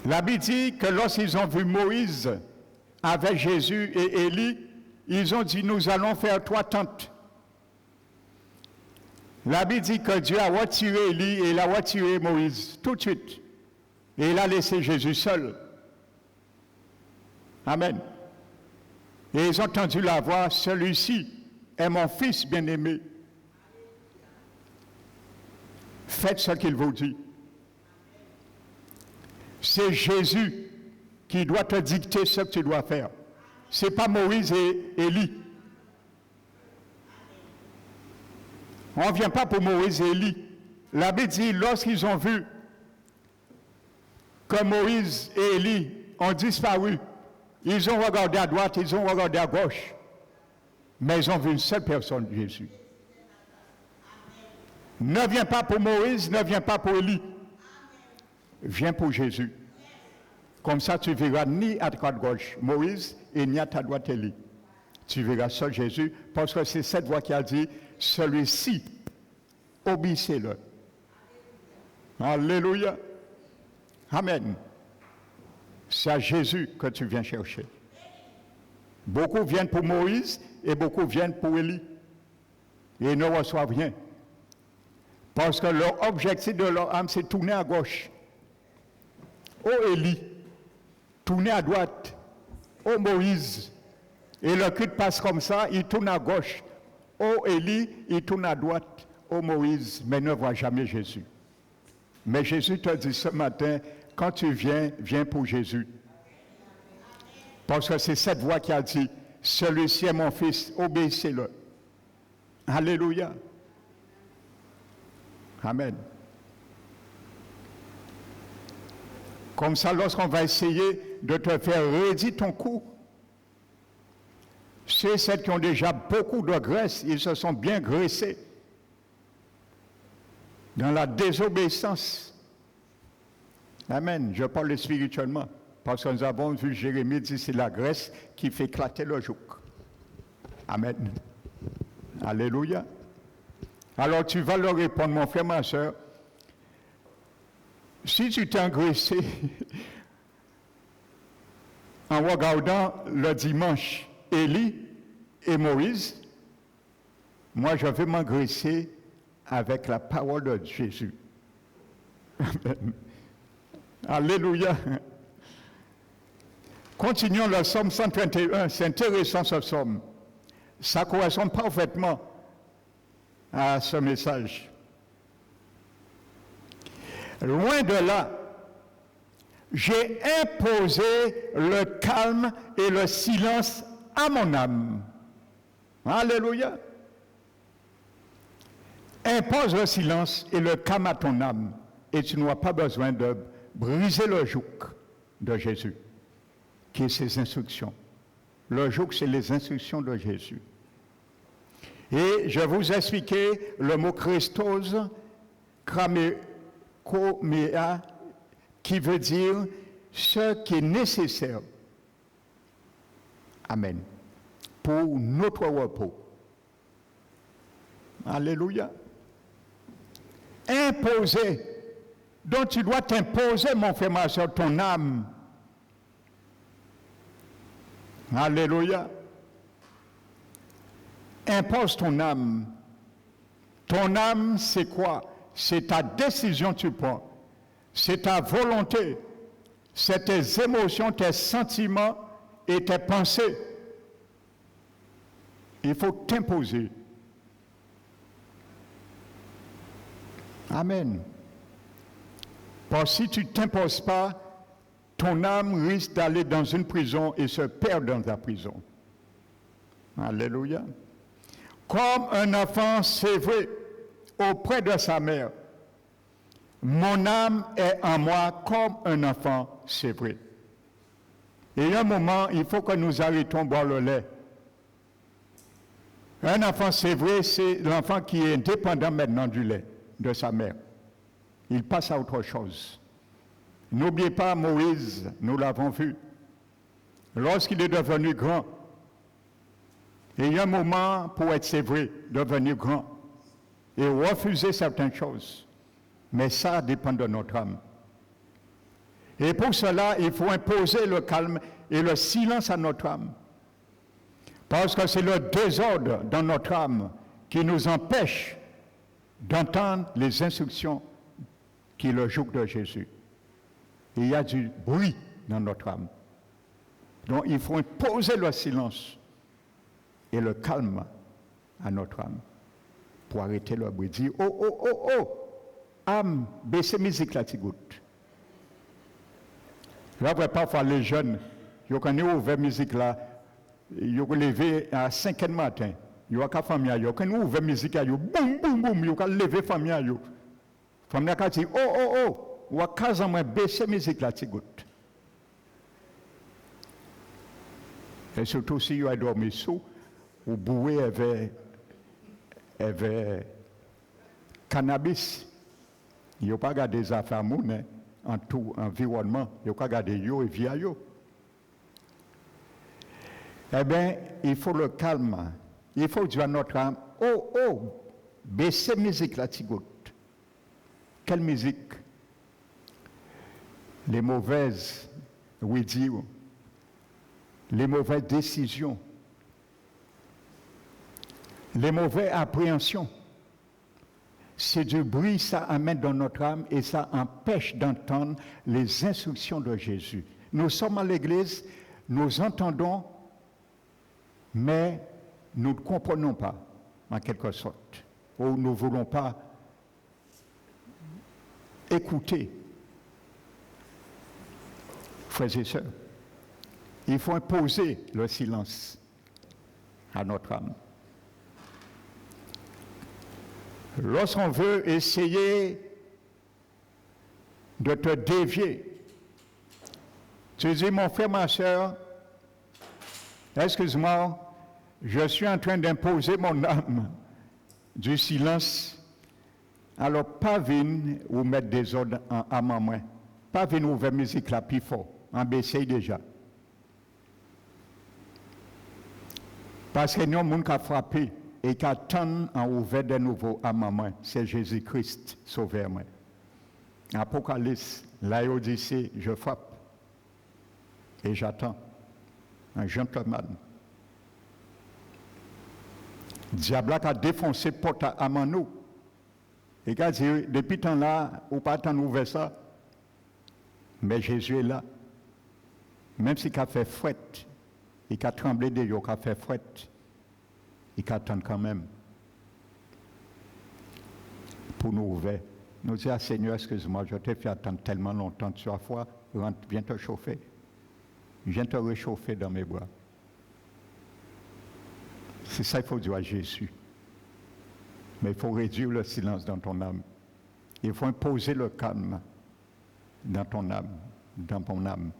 la Bible dit que lorsqu'ils ont vu Moïse avec Jésus et Élie, ils ont dit, nous allons faire 3 tentes. La Bible dit que Dieu a retiré Élie et il a retiré Moïse tout de suite. Et il a laissé Jésus seul. Amen. Et ils ont entendu la voix, celui-ci est mon fils bien-aimé. Faites ce qu'il vous dit. C'est Jésus qui doit te dicter ce que tu dois faire. Ce n'est pas Moïse et Élie. On ne vient pas pour Moïse et Élie. La Bible dit, lorsqu'ils ont vu que Moïse et Élie ont disparu, ils ont regardé à droite, ils ont regardé à gauche, mais ils ont vu une seule personne, Jésus. Ne viens pas pour Moïse, ne viens pas pour Élie. Viens pour Jésus. Comme ça, tu verras ni à ta gauche Moïse et ni à ta droite Élie. Tu verras seul Jésus, parce que c'est cette voix qui a dit, celui-ci, obéissez-le. Alléluia. Amen. C'est à Jésus que tu viens chercher. Beaucoup viennent pour Moïse et beaucoup viennent pour Élie. Et ils ne reçoivent rien. Parce que leur objectif de leur âme, c'est tourner à gauche. Oh Élie, tourner à droite. Oh Moïse. Et le culte passe comme ça, il tourne à gauche. Oh Élie, il tourne à droite. Oh Moïse, mais ne voit jamais Jésus. Mais Jésus te dit ce matin, quand tu viens, viens pour Jésus. Parce que c'est cette voix qui a dit, celui-ci est mon fils, obéissez-le. Alléluia. Amen. Comme ça, lorsqu'on va essayer de te faire raidir ton cou, ceux qui ont déjà beaucoup de graisse, ils se sont bien graissés dans la désobéissance. Amen. Je parle spirituellement. Parce que nous avons vu Jérémie dire c'est la graisse qui fait éclater le joug. Amen. Alléluia. Alors tu vas leur répondre, mon frère, ma soeur. Si tu t'es engraissé en regardant le dimanche Élie et Moïse, moi je vais m'engraisser avec la parole de Jésus. Amen. Alléluia. Continuons le psaume 131, c'est intéressant ce psaume. Ça correspond parfaitement à ce message. Loin de là, j'ai imposé le calme et le silence à mon âme. Alléluia. Impose le silence et le calme à ton âme, et tu n'auras pas besoin de briser le joug de Jésus, qui est ses instructions. Le joug, c'est les instructions de Jésus. Et je vous ai expliqué le mot Christos, kramekomea, qui veut dire ce qui est nécessaire. Amen. Pour notre repos. Alléluia. Imposer. Donc tu dois t'imposer, mon frère, ma soeur, ton âme. Alléluia. Impose ton âme. Ton âme, c'est quoi? C'est ta décision que tu prends. C'est ta volonté. C'est tes émotions, tes sentiments et tes pensées. Il faut t'imposer. Amen. Parce que si tu ne t'imposes pas, ton âme risque d'aller dans une prison et se perdre dans la prison. Alléluia. Comme un enfant sévré auprès de sa mère, mon âme est en moi comme un enfant sévré. Et il y a un moment, il faut que nous arrêtons de boire le lait. Un enfant sévré, c'est l'enfant qui est indépendant maintenant du lait de sa mère. Il passe à autre chose. N'oubliez pas Moïse, nous l'avons vu. Lorsqu'il est devenu grand, et il y a un moment pour être sévré, devenir grand, et refuser certaines choses. Mais ça dépend de notre âme. Et pour cela, il faut imposer le calme et le silence à notre âme. Parce que c'est le désordre dans notre âme qui nous empêche d'entendre les instructions qui est le joug de Jésus. Il y a du bruit dans notre âme. Donc il faut imposer le silence et le calme à notre âme pour arrêter le bruit. Dire, oh, oh, oh, oh, âme, baissez musique là, tu goûtes. Là, parfois les jeunes, ils ont ouvert musique là, ils ont levé à 5 h du matin. Ils ont famille, ils ont ouvert musique là, boum, boum, boum, ils ont levé famille. Famille a dit, oh, oh, oh, ou à 15 ans, baissez musique là, tu goûtes. Et surtout si vous avez dormi sous, ou boué avec cannabis. Il n'y a pas gardé des affaires en tout environnement. Il n'y a pas gardé yo et via yo. Eh bien, il faut le calme. Il faut dire à notre âme, oh, oh, baissez musique là, tigoute. Quelle musique? Les mauvaises, oui dire, les mauvaises décisions, les mauvaises appréhensions. C'est du bruit, ça amène dans notre âme et ça empêche d'entendre les instructions de Jésus. Nous sommes à l'église, nous entendons, mais nous ne comprenons pas, en quelque sorte, ou nous ne voulons pas écouter. Frères et sœurs, il faut imposer le silence à notre âme. Lorsqu'on veut essayer de te dévier, tu dis, mon frère, ma soeur, excuse-moi, je suis en train d'imposer mon âme du silence. Alors, pas venir ou mettre des ordres à ma main. Pas venir ouvrir la musique là plus fort. En baisser déjà. Parce que nous, les gens qui ont frappé et qui attendent en ouvert de nouveau à ma main, c'est Jésus-Christ, sauveur. Apocalypse, Laodicée, je frappe. Et j'attends. Un gentleman. Diable a défoncé porte à nous. Et quand depuis temps là, ou pas tant ouvert ça, mais Jésus est là. Même s'il a fait fouette, il a tremblé de lui, il a fait fouette, il attend quand même. Pour nous ouvrir. Nous disons, Seigneur, excuse-moi, je t'ai fait attendre tellement longtemps, tu as foi, rentre, viens te chauffer. Viens te réchauffer dans mes bras. C'est ça qu'il faut dire à Jésus. Mais il faut réduire le silence dans ton âme. Il faut imposer le calme dans ton âme, dans ton âme.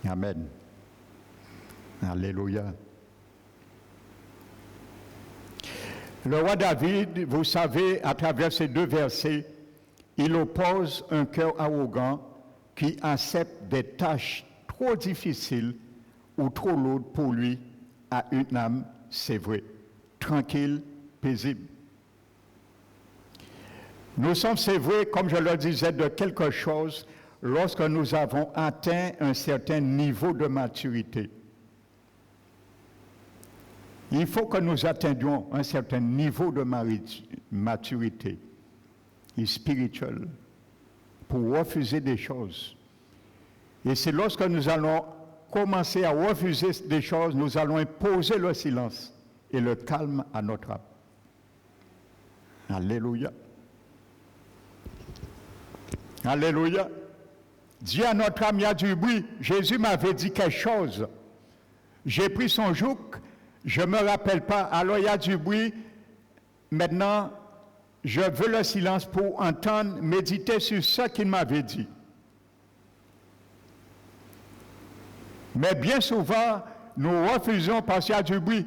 Amen. Alléluia. Le roi David, vous savez, à travers ces deux versets, il oppose un cœur arrogant qui accepte des tâches trop difficiles ou trop lourdes pour lui à une âme, c'est vrai, tranquille, paisible. Nous sommes, c'est vrai, comme je le disais, de quelque chose lorsque nous avons atteint un certain niveau de maturité. Il faut que nous atteignions un certain niveau de maturité spirituelle pour refuser des choses. Et c'est lorsque nous allons commencer à refuser des choses, nous allons imposer le silence et le calme à notre âme. Alléluia. Alléluia. Dis à notre âme, il y a du bruit. Jésus m'avait dit quelque chose. J'ai pris son joug, je ne me rappelle pas. Alors il y a du bruit. Maintenant, je veux le silence pour entendre, méditer sur ce qu'il m'avait dit. Mais bien souvent, nous refusons parce qu'il y a du bruit.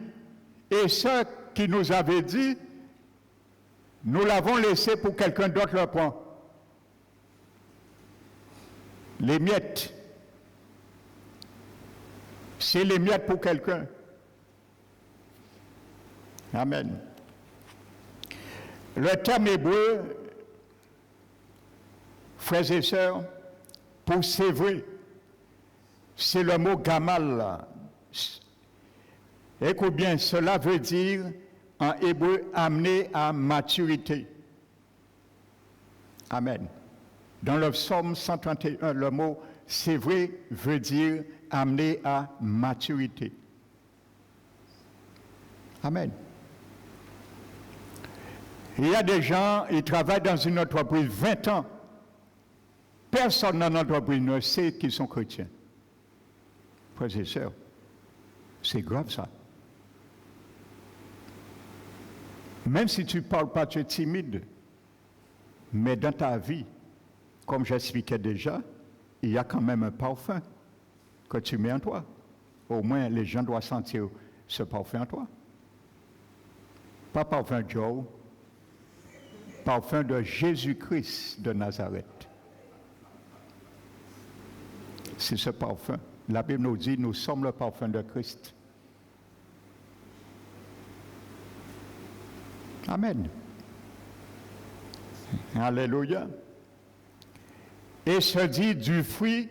Et ce qu'il nous avait dit, nous l'avons laissé pour quelqu'un d'autre le prend. Les miettes. C'est les miettes pour quelqu'un. Amen. Le terme hébreu, frères et sœurs, pour sévrer, c'est le mot gamal. Écoute bien, cela veut dire en hébreu amener à maturité. Amen. Dans le psaume 131, le mot sévrer veut dire amener à maturité. Amen. Il y a des gens, ils travaillent dans une entreprise 20 ans. Personne dans l'entreprise ne sait qu'ils sont chrétiens. Frères et sœurs, c'est grave ça. Même si tu ne parles pas, tu es timide. Mais dans ta vie, comme j'expliquais déjà, il y a quand même un parfum que tu mets en toi. Au moins, les gens doivent sentir ce parfum en toi. Pas parfum Joe, parfum de Jésus-Christ de Nazareth. C'est ce parfum. La Bible nous dit, nous sommes le parfum de Christ. Amen. Alléluia. Et se dit du fruit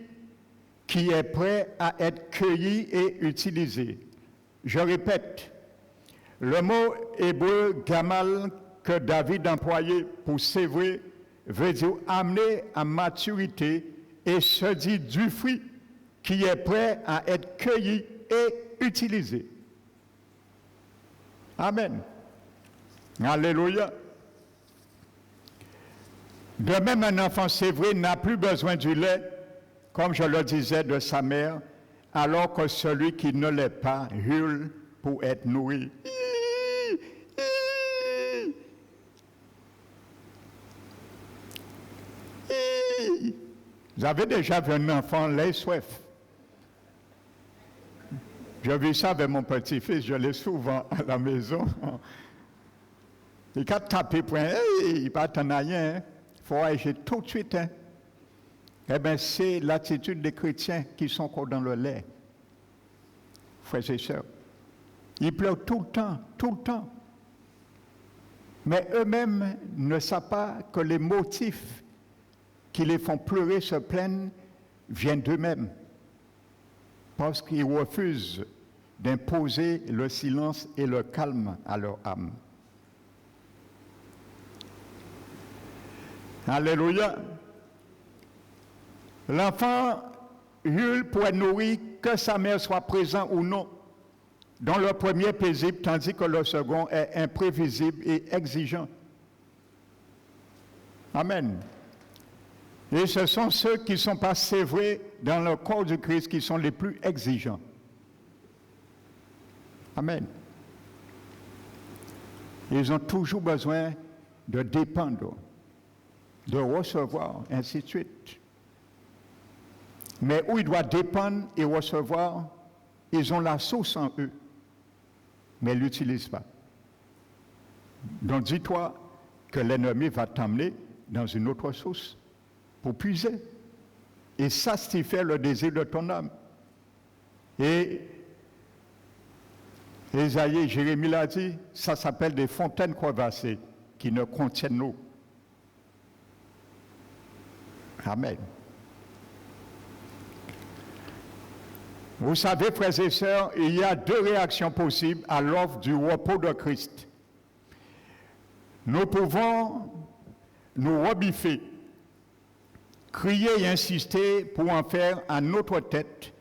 qui est prêt à être cueilli et utilisé. Je répète, le mot hébreu gamal que David employait pour sévrer veut dire amener à maturité et se dit du fruit qui est prêt à être cueilli et utilisé. Amen. Alléluia. De même, un enfant sévré n'a plus besoin du lait, comme je le disais, de sa mère, alors que celui qui ne l'est pas hurle pour être nourri. Vous avez déjà vu un enfant lait soif? J'ai vu ça avec mon petit-fils, je l'ai souvent à la maison. Il a tapé pour il ne pas t'en rien. Il faut agir tout de suite. Hein. Eh bien, c'est l'attitude des chrétiens qui sont encore dans le lait. Frères et sœurs. Ils pleurent tout le temps, tout le temps. Mais eux-mêmes ne savent pas que les motifs qui les font pleurer, se plaignent, viennent d'eux-mêmes. Parce qu'ils refusent d'imposer le silence et le calme à leur âme. Alléluia. L'enfant hurle pour être nourri, que sa mère soit présente ou non, dont le premier est paisible, tandis que le second est imprévisible et exigeant. Amen. Et ce sont ceux qui ne sont pas sévrés dans le corps du Christ qui sont les plus exigeants. Amen. Ils ont toujours besoin de dépendre, de recevoir, ainsi de suite. Mais où ils doivent dépendre et recevoir, ils ont la source en eux, mais ils ne l'utilisent pas. Donc dis-toi que l'ennemi va t'emmener dans une autre source pour puiser et satisfaire le désir de ton âme. Et Ésaïe et Jérémie l'a dit, ça s'appelle des fontaines crevassées qui ne contiennent l'eau. Amen. Vous savez, frères et sœurs, il y a deux réactions possibles à l'offre du repos de Christ. Nous pouvons nous rebiffer, crier et insister pour en faire à notre tête,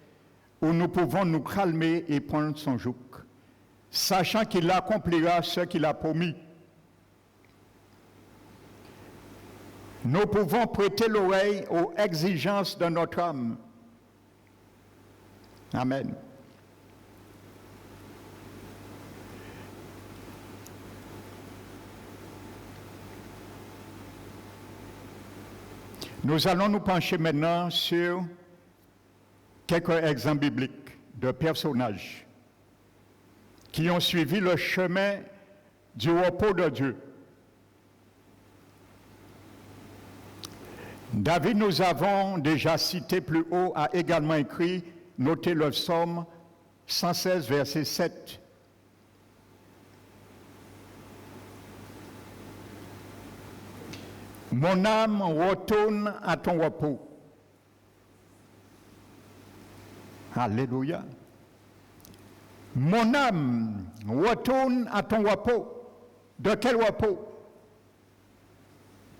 ou nous pouvons nous calmer et prendre son joug, sachant qu'il accomplira ce qu'il a promis. Nous pouvons prêter l'oreille aux exigences de notre âme. Amen. Nous allons nous pencher maintenant sur quelques exemples bibliques de personnages qui ont suivi le chemin du repos de Dieu. David, nous avons déjà cité plus haut, a également écrit, notez le psaume 116, verset 7. Mon âme retourne à ton repos. Alléluia. Mon âme retourne à ton repos. De quel repos?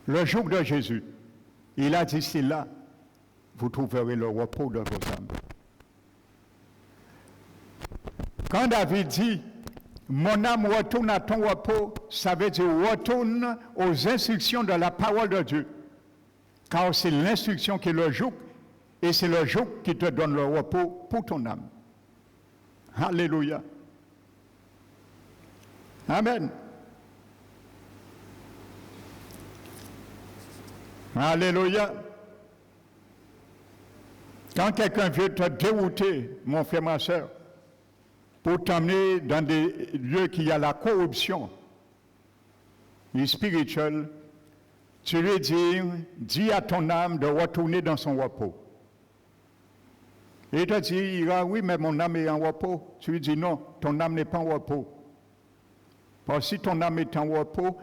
Le jour de Jésus. Il a dit, c'est là, vous trouverez le repos de vos âmes. Quand David dit, mon âme retourne à ton repos, ça veut dire retourne aux instructions de la parole de Dieu. Car c'est l'instruction qui est le joug, et c'est le joug qui te donne le repos pour ton âme. Alléluia. Amen. Alléluia. Quand quelqu'un veut te dérouter, mon frère, ma soeur, pour t'emmener dans des lieux qui y a la corruption spirituelle, tu lui dis à ton âme de retourner dans son repos. Et il te dit, oui, mais mon âme est en repos. Tu lui dis, non, ton âme n'est pas en repos. Parce que si ton âme est en repos,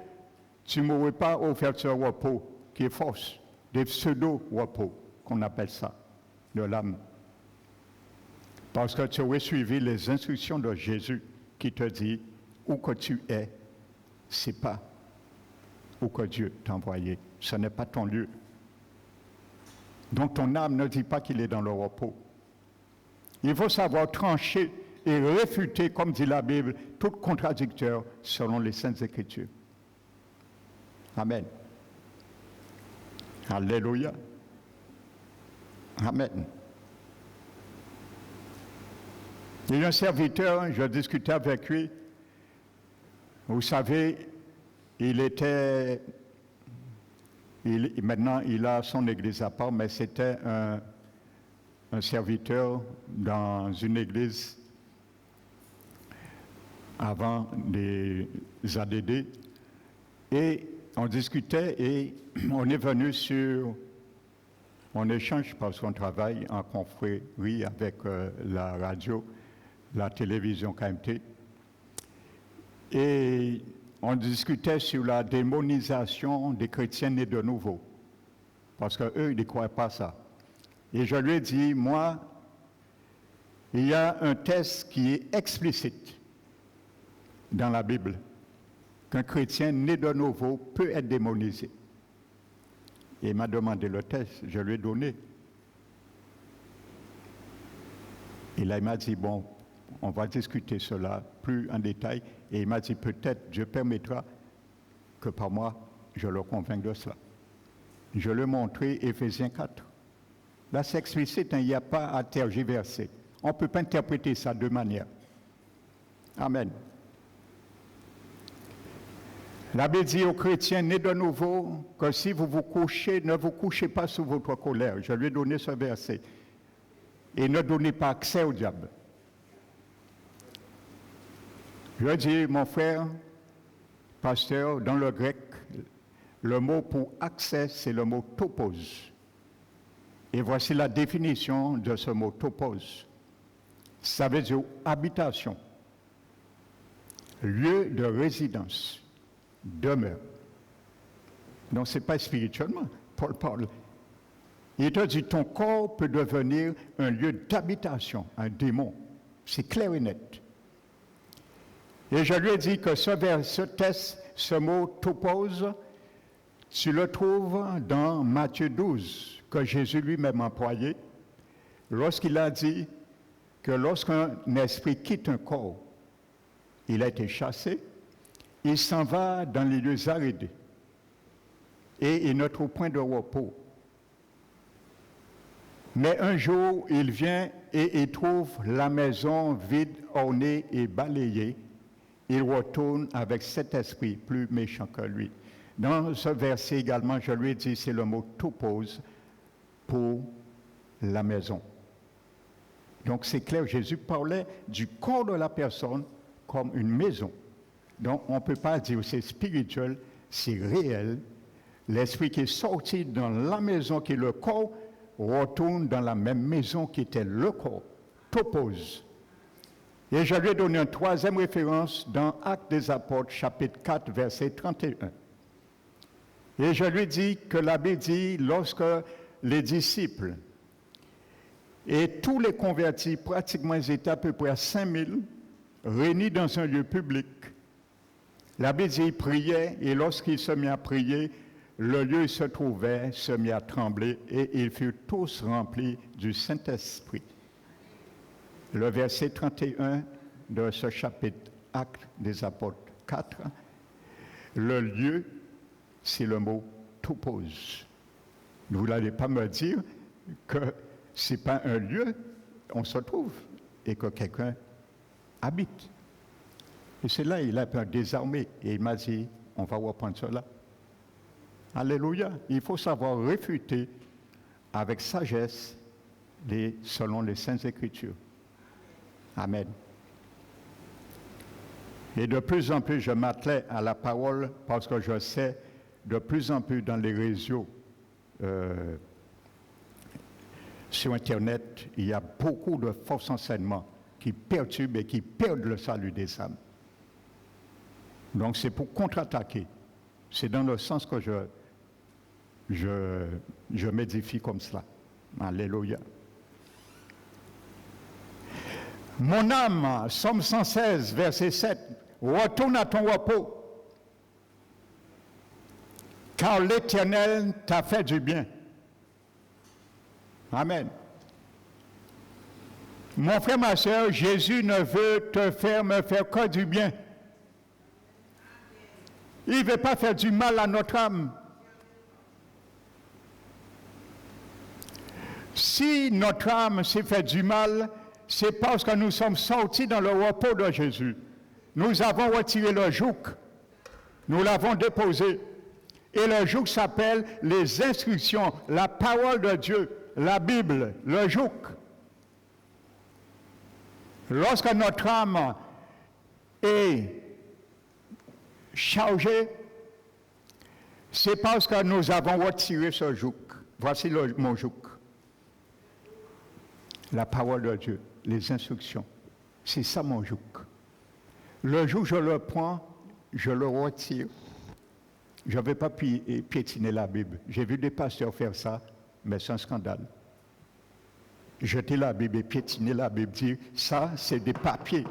tu ne m'aurais pas offert ce repos qui est fausse, des pseudo-repos, qu'on appelle ça, de l'âme. Parce que tu aurais suivi les instructions de Jésus qui te dit, où que tu es, c'est pas où que Dieu t'a envoyé. Ce n'est pas ton lieu. Donc ton âme ne dit pas qu'il est dans le repos. Il faut savoir trancher et réfuter, comme dit la Bible, tout contradicteur selon les Saintes Écritures. Amen. Alléluia. Amen. Il y a un serviteur, je discutais avec lui. Vous savez, maintenant il a son église à part, mais c'était un serviteur dans une église avant des ADD. Et on discutait et on est venu on échange parce qu'on travaille en confrérie avec la radio, la télévision KMT. Et on discutait sur la démonisation des chrétiens nés de nouveau. parce qu'eux, ils ne croient pas ça. Et je lui ai dit, moi, il y a un test qui est explicite dans la Bible, qu'un chrétien né de nouveau peut être démonisé. Et il m'a demandé le test, je lui ai donné. Et là, il m'a dit, bon, on va discuter cela plus en détail. Et il m'a dit, peut-être Dieu permettra que par moi, je le convainque de cela. Je lui ai montré Éphésiens 4. Là, c'est explicite, hein, il n'y a pas à tergiverser. On ne peut pas interpréter ça de deux manières. Amen. La Bible dit aux chrétiens nés de nouveau que si vous vous couchez, ne vous couchez pas sous votre colère. Je lui ai donné ce verset. Et ne donnez pas accès au diable. Je dis, mon frère, pasteur, dans le grec, le mot pour accès, c'est le mot topos. Et voici la définition de ce mot topos. Ça veut dire habitation, lieu de résidence, demeure. Donc, ce n'est pas spirituellement, Paul parle. Il te dit, ton corps peut devenir un lieu d'habitation, un démon. C'est clair et net. Et je lui ai dit que ce test, ce mot topos, tu le trouves dans Matthieu 12, que Jésus lui-même a employé, lorsqu'il a dit que lorsqu'un esprit quitte un corps, il a été chassé, il s'en va dans les lieux arides et il ne trouve point de repos. Mais un jour, il vient et il trouve la maison vide, ornée et balayée. Il retourne avec cet esprit plus méchant que lui. Dans ce verset également, je lui ai dit, c'est le mot topos pour la maison. Donc c'est clair, Jésus parlait du corps de la personne comme une maison. Donc on ne peut pas dire c'est spirituel, c'est réel. L'esprit qui est sorti dans la maison qui est le corps retourne dans la même maison qui était le corps. Topos. Et je lui ai donné une troisième référence dans Actes des Apôtres, chapitre 4, verset 31. Et je lui ai dit que la Bible dit, lorsque les disciples et tous les convertis, pratiquement ils étaient à peu près à 5000, réunis dans un lieu public, la Bible dit, ils priaient, et lorsqu'ils se mirent à prier, le lieu se trouvait, se mit à trembler, et ils furent tous remplis du Saint-Esprit. Le verset 31 de ce chapitre Actes des Apôtres 4, le lieu, c'est le mot topos. Vous n'allez pas me dire que ce n'est pas un lieu, on se trouve, et que quelqu'un habite. Et c'est là, il a un désarmé, et il m'a dit, on va reprendre cela. Alléluia. Il faut savoir réfuter avec sagesse selon les Saintes Écritures. Amen. Et de plus en plus, je m'attelais à la parole parce que je sais de plus en plus dans les réseaux sur Internet, il y a beaucoup de fausses enseignements qui perturbent et qui perdent le salut des âmes. Donc c'est pour contre-attaquer. C'est dans le sens que je m'édifie comme cela. Alléluia. Mon âme, Psaume 116, verset 7, retourne à ton repos, car l'Éternel t'a fait du bien. Amen. Mon frère, ma soeur, Jésus ne veut me faire que du bien. Il ne veut pas faire du mal à notre âme. Si notre âme s'est fait du mal, c'est parce que nous sommes sortis dans le repos de Jésus. Nous avons retiré le joug. Nous l'avons déposé. Et le joug s'appelle les instructions, la parole de Dieu, la Bible, le joug. Lorsque notre âme est chargée, c'est parce que nous avons retiré ce joug. Voici mon joug. La parole de Dieu, les instructions. C'est ça mon joug. Le joug, je le prends, je le retire. Je ne vais pas piétiner la Bible. J'ai vu des pasteurs faire ça, mais c'est un scandale. Jeter la Bible et piétiner la Bible, dire ça, c'est des papiers.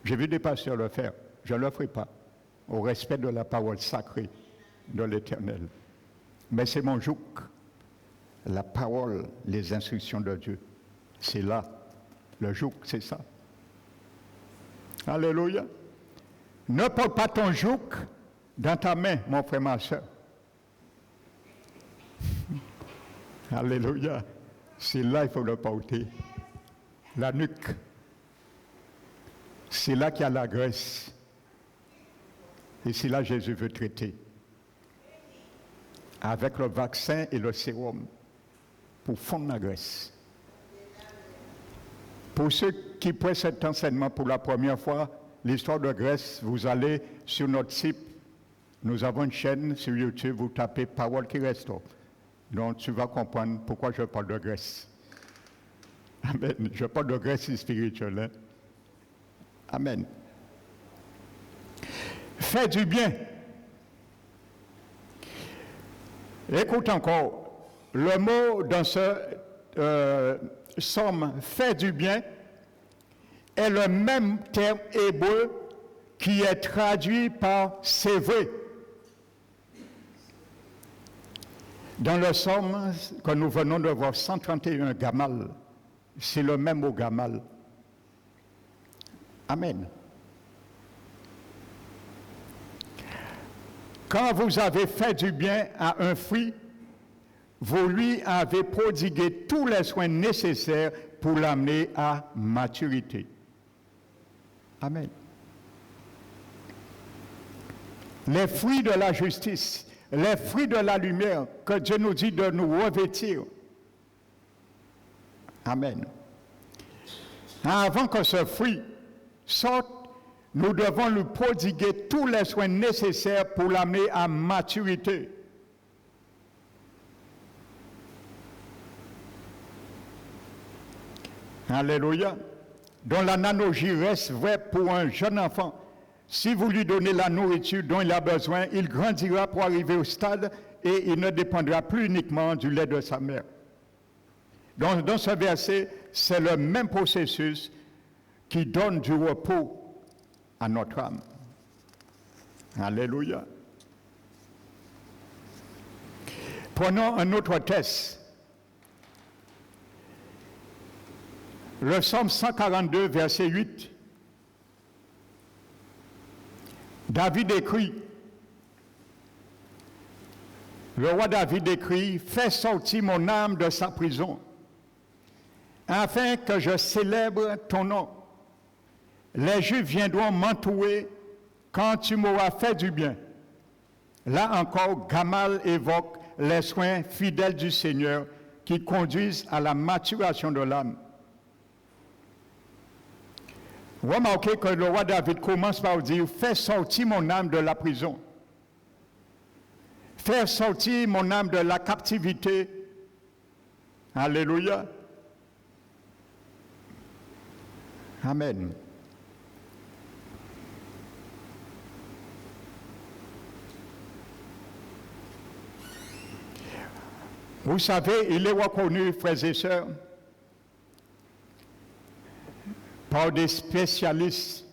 J'ai vu des pasteurs le faire. Je ne le ferai pas, au respect de la parole sacrée de l'Éternel. Mais c'est mon joug. La parole, les instructions de Dieu, c'est là. Le joug, c'est ça. Alléluia. Ne porte pas ton joug dans ta main, mon frère, ma soeur. Alléluia. C'est là qu'il faut le porter. La nuque. C'est là qu'il y a la graisse. Et c'est là que Jésus veut traiter. Avec le vaccin et le sérum. Pour fondre la graisse. Pour ceux qui prennent cet enseignement pour la première fois, l'histoire de graisse, vous allez sur notre site. Nous avons une chaîne sur YouTube, vous tapez Parole qui restaure. Donc tu vas comprendre pourquoi je parle de graisse. Amen. Je parle de graisse spirituelle. Hein? Amen. Fais du bien. Écoute encore, le mot dans ce somme fait du bien est le même terme hébreu qui est traduit par c'est vrai. Dans le somme que nous venons de voir, 131 Gamal, c'est le même mot Gamal. Amen. Quand vous avez fait du bien à un fruit, vous lui avez prodigué tous les soins nécessaires pour l'amener à maturité. Amen. Les fruits de la justice, les fruits de la lumière que Dieu nous dit de nous revêtir. Amen. Avant que ce fruit sorte, nous devons lui prodiguer tous les soins nécessaires pour l'amener à maturité. Alléluia. Donc l'analogie reste vraie pour un jeune enfant. Si vous lui donnez la nourriture dont il a besoin, il grandira pour arriver au stade et il ne dépendra plus uniquement du lait de sa mère. Donc dans ce verset, c'est le même processus qui donne du repos à notre âme. Alléluia. Prenons un autre texte. Le psaume 142, verset 8. David écrit, le roi David écrit, « Fais sortir mon âme de sa prison, afin que je célèbre ton nom. Les Juifs viendront m'entourer quand tu m'auras fait du bien. » Là encore, Gamal évoque les soins fidèles du Seigneur qui conduisent à la maturation de l'âme. Remarquez que le roi David commence par dire « Fais sortir mon âme de la prison. Fais sortir mon âme de la captivité. » Alléluia. Amen. Vous savez, il est reconnu, frères et sœurs, par des spécialistes,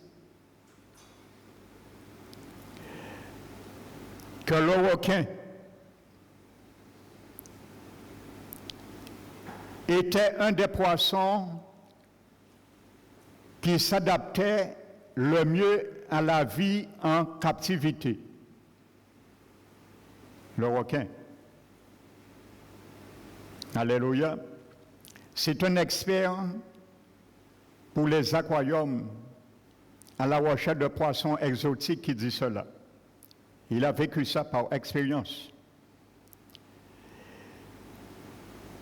que le requin était un des poissons qui s'adaptait le mieux à la vie en captivité. Le requin. Alléluia. C'est un expert pour les aquariums à la recherche de poissons exotiques qui dit cela. Il a vécu ça par expérience.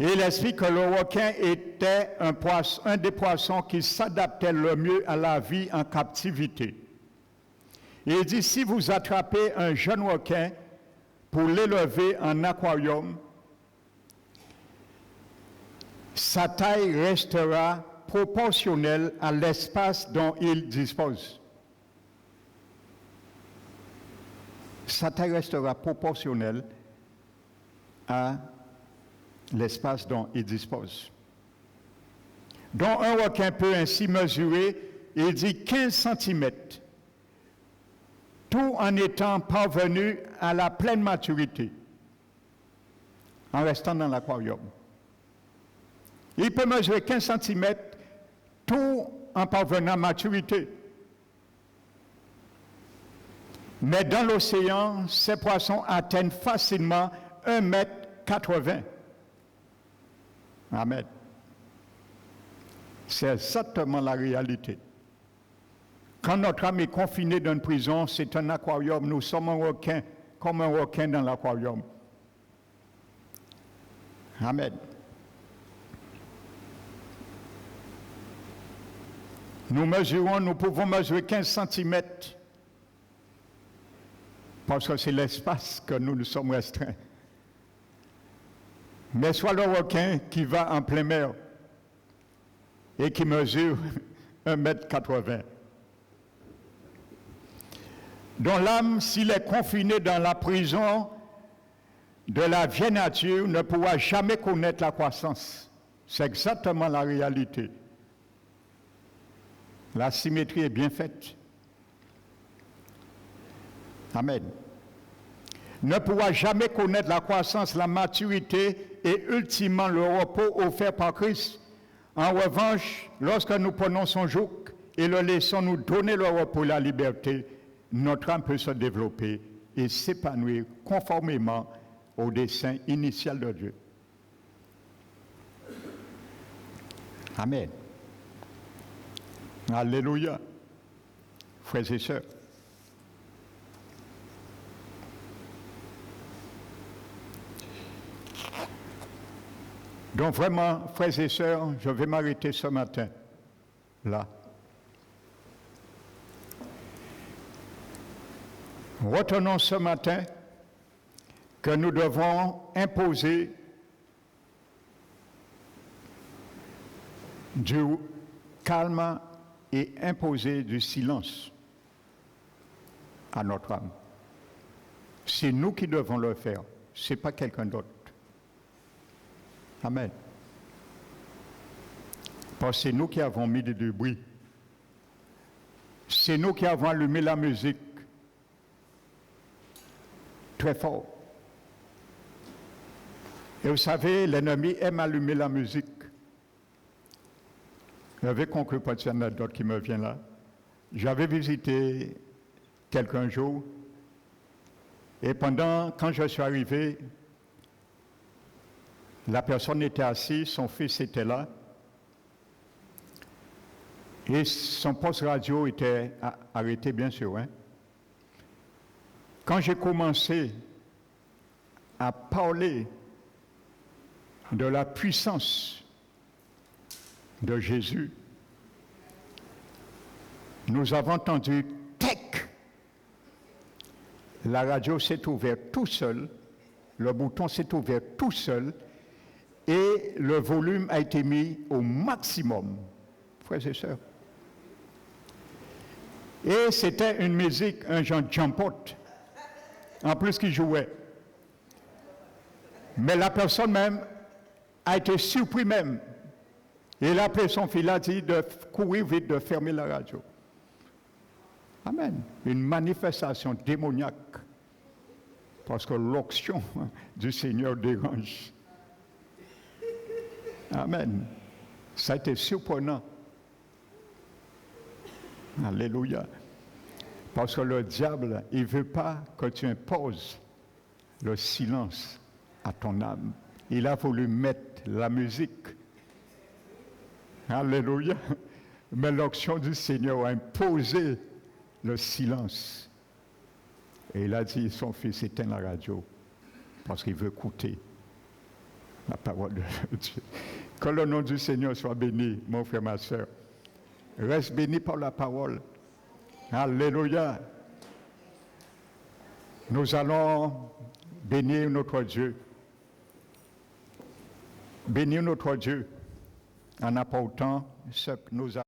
Et il explique que le requin était un des poissons qui s'adaptait le mieux à la vie en captivité. Et il dit, si vous attrapez un jeune requin pour l'élever en aquarium, sa taille restera proportionnelle à l'espace dont il dispose. sa taille restera proportionnelle à l'espace dont il dispose. Donc un requin peut ainsi mesurer, il dit 15 cm, tout en étant parvenu à la pleine maturité, en restant dans l'aquarium. Il peut mesurer 15 cm, tout en parvenant à maturité. Mais dans l'océan, ces poissons atteignent facilement 1,80 m. Amen. C'est exactement la réalité. Quand notre âme est confinée dans une prison, c'est un aquarium. Nous sommes un requin, comme un requin dans l'aquarium. Amen. Nous pouvons mesurer 15 cm. Parce que c'est l'espace que nous sommes restreints. Mais soit le requin qui va en pleine mer et qui mesure 1,80 m. Dont l'âme, s'il est confiné dans la prison de la vieille nature, ne pourra jamais connaître la croissance. C'est exactement la réalité. La symétrie est bien faite. Amen. Ne pourra jamais connaître la croissance, la maturité et ultimement le repos offert par Christ. En revanche, lorsque nous prenons son joug et le laissons nous donner le repos et la liberté, notre âme peut se développer et s'épanouir conformément au dessein initial de Dieu. Amen. Alléluia. Frères et sœurs. Donc vraiment, frères et sœurs, je vais m'arrêter ce matin, là. Retenons ce matin que nous devons imposer du calme et imposer du silence à notre âme. C'est nous qui devons le faire, ce n'est pas quelqu'un d'autre. Amen. Parce que c'est nous qui avons mis du bruit. C'est nous qui avons allumé la musique très fort. Et vous savez, l'ennemi aime allumer la musique. J'avais conclu par une anecdote qui me vient là. J'avais visité quelqu'un un jour, et quand je suis arrivé, la personne était assise, son fils était là, et son poste radio était arrêté, bien sûr. Hein. Quand j'ai commencé à parler de la puissance de Jésus, nous avons entendu « tec ». La radio s'est ouverte tout seul, le bouton s'est ouvert tout seul, et le volume a été mis au maximum, frères et sœurs. Et c'était une musique, un genre de jump-out, en plus qui jouait. Mais la personne même a été surprise même. Et il a appelé son fils, il a dit de courir vite, de fermer la radio. Amen. Une manifestation démoniaque. Parce que l'onction du Seigneur dérange. Amen. Ça a été surprenant. Alléluia. Parce que le diable, il ne veut pas que tu imposes le silence à ton âme. Il a voulu mettre la musique. Alléluia. Mais l'onction du Seigneur a imposé le silence. Et il a dit, son fils éteint la radio parce qu'il veut écouter la parole de Dieu. Que le nom du Seigneur soit béni, mon frère, ma soeur. Reste béni par la parole. Alléluia. Nous allons bénir notre Dieu. Bénir notre Dieu en apportant ce que nous avons.